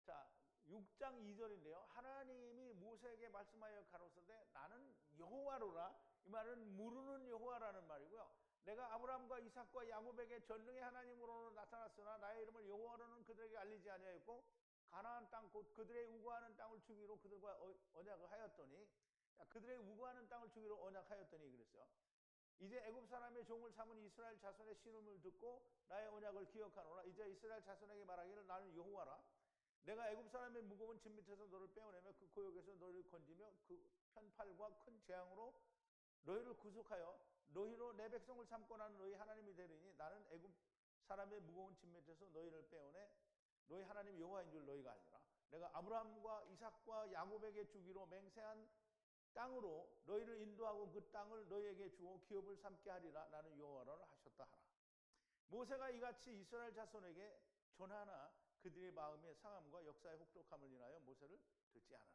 자, 6장 2절인데요. 하나님이 모세에게 말씀하여 가로사대 나는 여호와로라. 이 말은 물으는 여호와라는 말이고요. 내가 아브라함과 이삭과 야곱에게 전능의 하나님으로 나타났으나 나의 이름을 여호와로는 그들에게 알리지 아니하였고 가나안 땅 곧 그들의 우거하는 땅을 주기로 그들과 언약을 하였더니, 그들의 우거하는 땅을 주기로 언약하였더니 그랬어요. 이제 애굽 사람의 종을 삼은 이스라엘 자손의 신음을 듣고 나의 언약을 기억하노라. 이제 이스라엘 자손에게 말하기를 나는 여호와라. 내가 애굽 사람의 무거운 짐 밑에서 너를 빼어내며 그 고역에서 너를 건지며 그 편팔과 큰 재앙으로 너희를 구속하여 너희로 내 백성을 삼고 나는 너희 하나님이 되리니 나는 애굽 사람의 무거운 짐 밑에서 너희를 빼어내 너희 하나님 여호와인 줄 너희가 알리라. 내가 아브라함과 이삭과 야곱에게 주기로 맹세한 땅으로 너희를 인도하고 그 땅을 너희에게 주어 기업을 삼게 하리라. 나는 여호와라 하셨다 하라. 모세가 이같이 이스라엘 자손에게 전하나 그들의 마음의 상함과 역사의 혹독함을 인하여 모세를 듣지 않았다.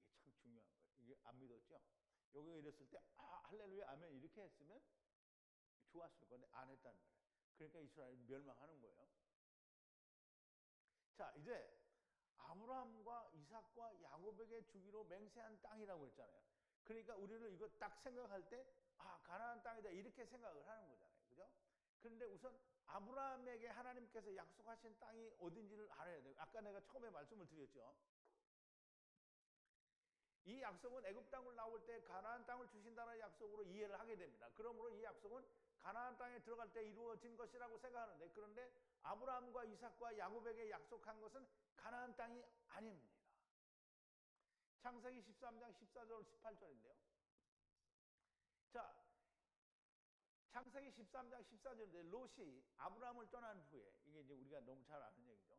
이게 참 중요한 거예요. 이게 안 믿었죠? 여기 이랬을 때 할렐루야 아멘 이렇게 했으면 좋았을 건데 안 했단 말이에요. 그러니까 이스라엘이 멸망하는 거예요. 자, 이제 아브라함과 이삭과 야곱에게 주기로 맹세한 땅이라고 했잖아요. 그러니까 우리는 이거 딱 생각할 때 가나안 땅이다 이렇게 생각을 하는 거잖아요. 그죠? 그런데 우선 아브라함에게 하나님께서 약속하신 땅이 어딘지를 알아야 돼요. 아까 내가 처음에 말씀을 드렸죠. 이 약속은 애굽 땅을 나올 때 가나안 땅을 주신다는 약속으로 이해를 하게 됩니다. 그러므로 이 약속은 가나안 땅에 들어갈 때 이루어진 것이라고 생각하는데, 그런데 아브라함과 이삭과 야곱에게 약속한 것은 가나안 땅이 아닙니다. 창세기 13장 14절 18절인데요. 자, 창세기 13장 14절인데 롯이 아브라함을 떠난 후에, 이게 이제 우리가 너무 잘 아는 얘기죠.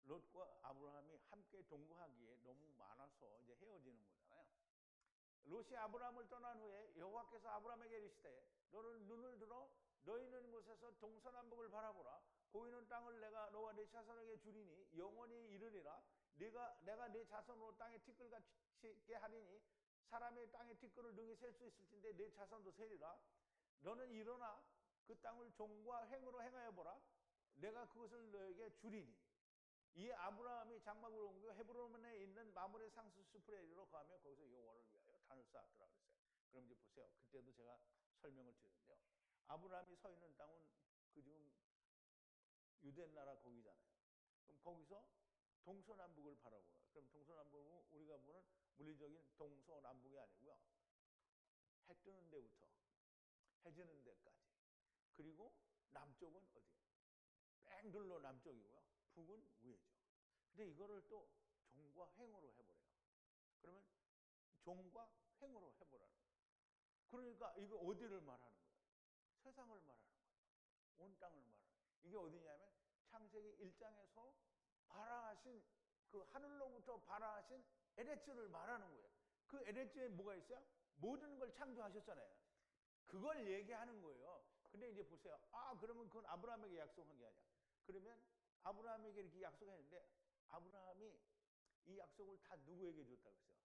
롯과 아브라함이 함께 동거하기에 너무 많아서 이제 헤어지는 거잖아요. 롯이 아브라함을 떠난 후에 여호와께서 아브라함에게 이르시되 너는 눈을 들어 너희 있는 곳에서 동서남북을 바라보라. 보이는 땅을 내가 너와 네 자손에게 주리니 영원히 이르리라. 내가 네 자손으로 땅에 티끌같이 하리니 사람의 땅에 티끌을 능히 셀 수 있을 텐데 네 자손도 세리라. 너는 일어나 그 땅을 종과 행으로 행하여 보라. 내가 그것을 너에게 주리니. 이에 아브라함이 장막으로 옮겨 헤브론에 있는 마므레 상수 숲에 이르러 가며 거기서 여호와를 위하여 단을 쌓았더라 그랬어요. 그럼 이제 보세요. 그때도 제가 설명을 드렸는데요. 아브라함이 서 있는 땅은 그 지금 유대 나라 거기잖아요. 그럼 거기서 동서남북을 바라보라. 그럼 동서남북은 우리가 보는 물리적인 동서남북이 아니고요. 해 뜨는 데부터 해 지는 데까지. 그리고 남쪽은 어디? 뺑 둘러 남쪽이고요. 북은 위에죠. 근데 이거를 또 종과 횡으로 해버려요. 그러면 종과 횡으로 해보라는 거예요. 그러니까 이거 어디를 말하는 거예요? 세상을 말하는 거예요. 온 땅을 말하는 거예요. 이게 어디냐면 창세기 1장에서 발화하신 그 하늘로부터 발화하신 에레츠를 말하는 거예요. 그 에레츠에 뭐가 있어요? 모든 걸 창조하셨잖아요. 그걸 얘기하는 거예요. 근데 이제 보세요. 그러면 그건 아브라함에게 약속한 게 아니야. 그러면 아브라함에게 이렇게 약속했는데 아브라함이 이 약속을 다 누구에게 줬다고 했어요?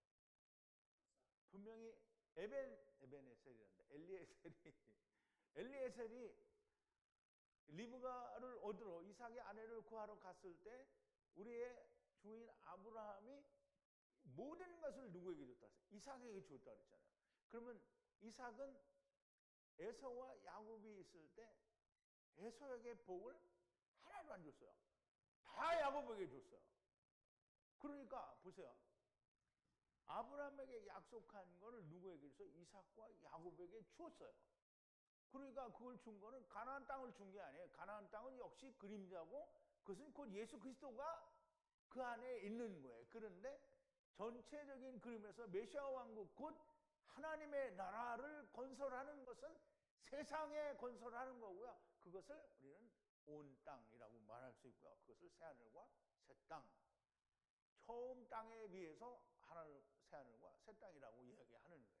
분명히 에벤에셀이란다. 엘리에셀이 리브가를 얻으러 이삭의 아내를 구하러 갔을 때 우리의 주인 아브라함이 모든 것을 누구에게 줬다 했어요? 이삭에게 줬다 그랬잖아요. 그러면 이삭은 에서와 야곱이 있을 때 에서에게 복을 하나도 안 줬어요. 다 야곱에게 줬어요. 그러니까 보세요. 아브라함에게 약속한 거를 누구에게 줬어요? 이삭과 야곱에게 주었어요. 그러니까 그걸 준 거는 가나안 땅을 준 게 아니에요. 가나안 땅은 역시 그림자고 그것은 곧 예수 그리스도가 그 안에 있는 거예요. 그런데 전체적인 그림에서 메시아 왕국 곧 하나님의 나라를 건설하는 것은 세상에 건설하는 거고요. 그것을 우리는 온 땅이라고 말할 수 있고요. 그것을 새하늘과 새 땅. 처음 땅에 비해서 새하늘과 새 땅이라고 이야기하는 거예요.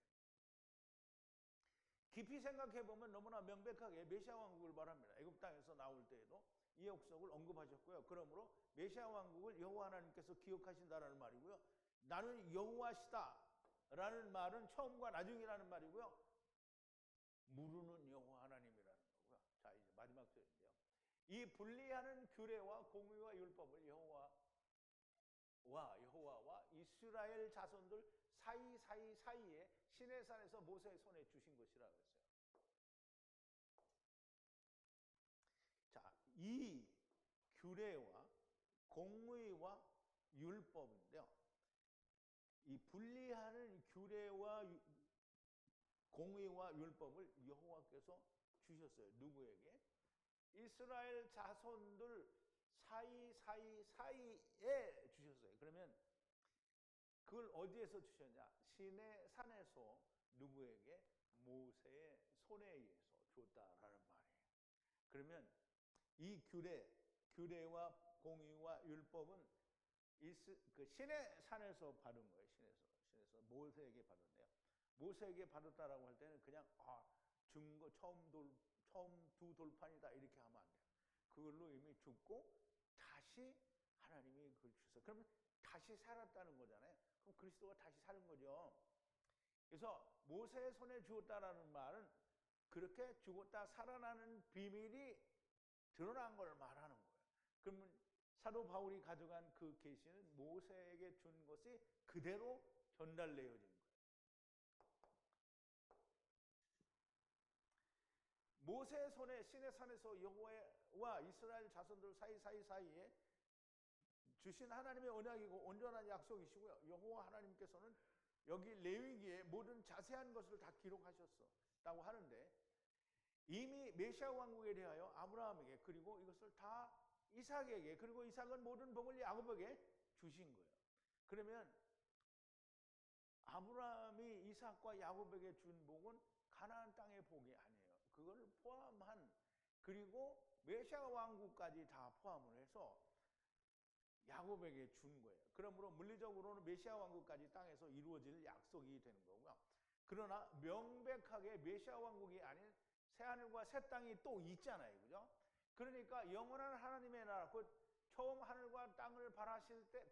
깊이 생각해보면 너무나 명백하게 메시아 왕국을 말합니다. 애굽 땅에서 나올 때에도 이 약속을 언급하셨고요. 그러므로 메시아 왕국을 여호와 하나님께서 기억하신다라는 말이고요. 나는 여호와시다 라는 말은 처음과 나중이라는 말이고요. 무르는 여호와 하나님이라는 거고요. 자, 이제 마지막 절인데요. 이 분리하는 규례와 공의와 율법을 여호와와 이스라엘 자손들 사이에 시내산에서 모세의 손에 주신 것이라 그랬어요. 자, 이 규례와 공의와 율법인데요. 이 분리하는 규례와 공의와 율법을 여호와께서 주셨어요. 누구에게? 이스라엘 자손들 사이에 주셨어요. 그러면 그걸 어디에서 주셨냐? 시내 산에서 누구에게? 모세의 손에 의해서 줬다라는 말이에요. 그러면 이 규례와 공의와 율법은 그 시내 산에서 받은 거예요. 시내에서 모세에게 받았네요. 모세에게 받았다라고 할 때는 그냥 증거 처음 두 돌판이다 이렇게 하면 안 돼요. 그걸로 이미 죽고 다시 하나님이 그걸 주셨어요. 그러면 다시 살았다는 거잖아요. 그럼 그리스도가 다시 사는 거죠. 그래서 모세의 손에 주었다라는 말은 그렇게 죽었다 살아나는 비밀이 드러난 걸 말하는 거예요. 그러면 사도 바울이 가져간 그 계시는 모세에게 준 것이 그대로 전달되어진 거예요. 모세의 손에 시내산에서 여호와와 이스라엘 자손들 사이에 주신 하나님의 언약이고 온전한 약속이시고요. 여호와 하나님께서는 여기 레위기에 모든 자세한 것을 다 기록하셨다고 하는데 이미 메시아 왕국에 대하여 아브라함에게 그리고 이것을 다 이삭에게 그리고 이삭은 모든 복을 야곱에게 주신 거예요. 그러면 아브라함이 이삭과 야곱에게 준 복은 가나안 땅의 복이 아니에요. 그걸 포함한 그리고 메시아 왕국까지 다 포함을 해서 야곱에게 준 거예요. 그러므로 물리적으로는 메시아 왕국까지 땅에서 이루어질 약속이 되는 거고요. 그러나 명백하게 메시아 왕국이 아닌 새하늘과 새 땅이 또 있잖아요. 그죠? 그러니까 영원한 하나님의 나라, 곧 처음 하늘과 땅을 발하실 때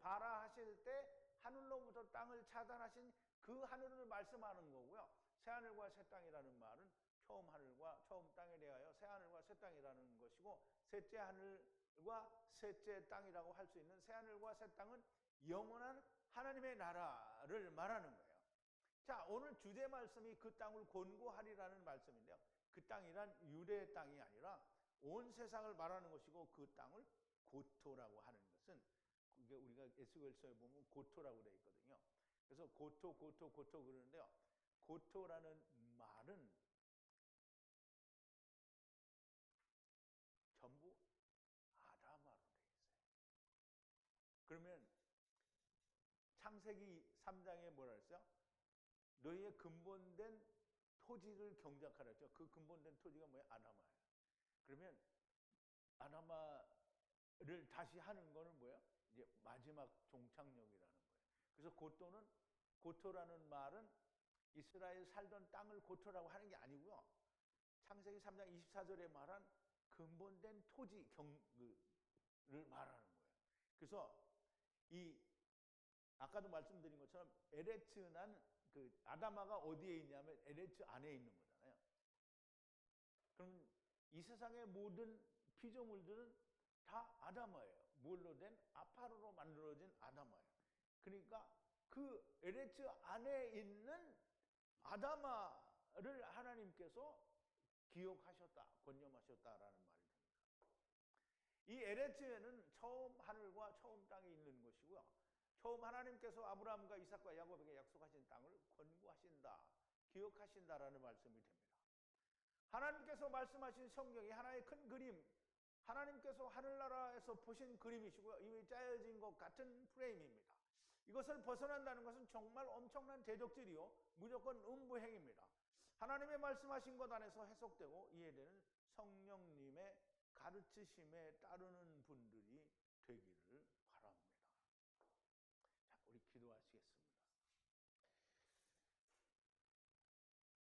하늘로부터 땅을 차단하신 그 하늘을 말씀하는 거고요. 새하늘과 새 땅이라는 말은 처음 하늘과 처음 땅에 대하여 새하늘과 새 땅이라는 것이고, 셋째 하늘과 셋째 땅이라고 할 수 있는 새하늘과 새 땅은 영원한 하나님의 나라를 말하는 거예요. 자, 오늘 주제 말씀이 그 땅을 권고하리라는 말씀인데요. 그 땅이란 유대의 땅이 아니라 온 세상을 말하는 것이고, 그 땅을 고토라고 하는 것은, 이게 우리가 에스겔서에 보면 고토라고 되어 있거든요. 그래서 고토 그러는데요. 고토라는 말은 전부 아담아로 되어 있어요. 그러면 창세기 3장에 뭐라 했어요? 너희의 근본된 토지를 경작하라 했죠. 그 근본된 토지가 뭐예요? 아담아예요. 그러면 아담아를 다시 하는 거는 뭐예요? 이제 마지막 종착역이라는 거예요. 그래서 고토라는 말은 이스라엘 살던 땅을 고토라고 하는 게 아니고요. 창세기 3장 24절에 말한 근본된 토지를 말하는 거예요. 그래서 아까도 말씀드린 것처럼 에레츠는 그 아담아가 어디에 있냐면 에레츠 안에 있는 거잖아요. 그럼 이 세상의 모든 피조물들은 다 아담아예요. 뭘로 된? 아파로로 만들어진 아담아예요. 그러니까 그 에레츠 안에 있는 아담아를 하나님께서 기억하셨다, 권념하셨다라는 말이 됩니다. 이 에레츠에는 처음 하늘과 처음 땅이 있는 것이고요. 처음 하나님께서 아브라함과 이삭과 야곱에게 약속하신 땅을 권고하신다, 기억하신다라는 말씀이 됩니다. 하나님께서 말씀하신 성경이 하나의 큰 그림, 하나님께서 하늘나라에서 보신 그림이시고요. 이미 짜여진 것 같은 프레임입니다. 이것을 벗어난다는 것은 정말 엄청난 대적질이요, 무조건 음부행입니다. 하나님의 말씀하신 것 안에서 해석되고 이해되는 성령님의 가르치심에 따르는 분들이 되기를 바랍니다. 자, 우리 기도하시겠습니다.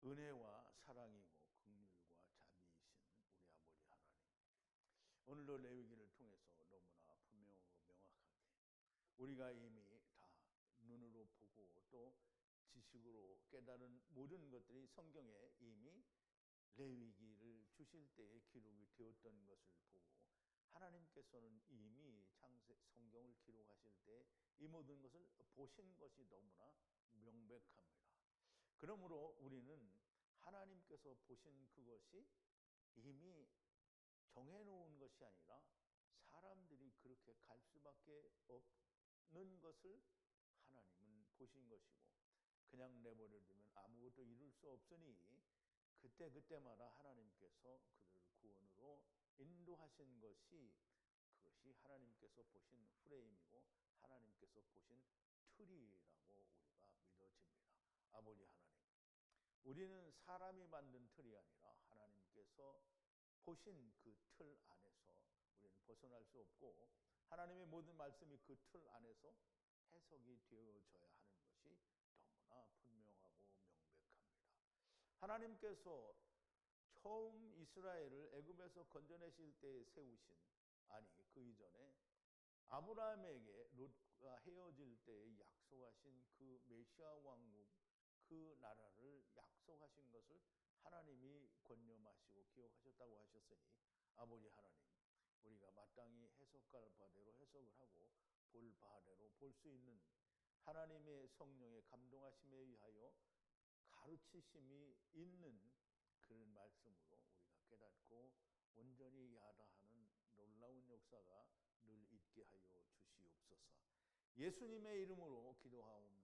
은혜와 사랑이고 긍휼과 자비이신 우리 아버지 하나님, 오늘도 레위기를 통해서 너무나 분명하고 명확하게 우리가 이미 다 눈으로 보고 또 지식으로 깨달은 모든 것들이 성경에 이미 레위기를 주실 때에 기록이 되었던 것을 보고, 하나님께서는 이미 성경을 기록하실 때 이 모든 것을 보신 것이 너무나 명백합니다. 그러므로 우리는 하나님께서 보신 그것이 이미 정해놓은 것이 아니라 사람들이 그렇게 갈 수밖에 없는 것을 하나님은 보신 것이고, 그냥 내버려두면 아무것도 이룰 수 없으니 그때마다 하나님께서 그들을 구원으로 인도하신 것이, 그것이 하나님께서 보신 프레임이고 하나님께서 보신 틀이라고 우리가 믿어집니다. 아버지 하나님, 우리는 사람이 만든 틀이 아니라 하나님께서 보신 그 틀 안에서 우리는 벗어날 수 없고, 하나님의 모든 말씀이 그 틀 안에서 해석이 되어져야 하는 것이 너무나 분명하고 명백합니다. 하나님께서 처음 이스라엘을 애굽에서 건져내실 때에 세우신, 아니 그 이전에 아브라함에게 롯과 헤어질 때에 약속하신 그 메시아 왕국, 그 나라를 약속하신 것을 하나님이 권념하시고 기억하셨다고 하셨으니, 아버지 하나님, 우리가 마땅히 해석할 바대로 해석을 하고 볼 바대로 볼 수 있는 하나님의 성령의 감동하심에 의하여 가르치심이 있는 그런 말씀으로 우리가 깨닫고 온전히 야다하는 놀라운 역사가 늘 있게 하여 주시옵소서. 예수님의 이름으로 기도하옵나이다.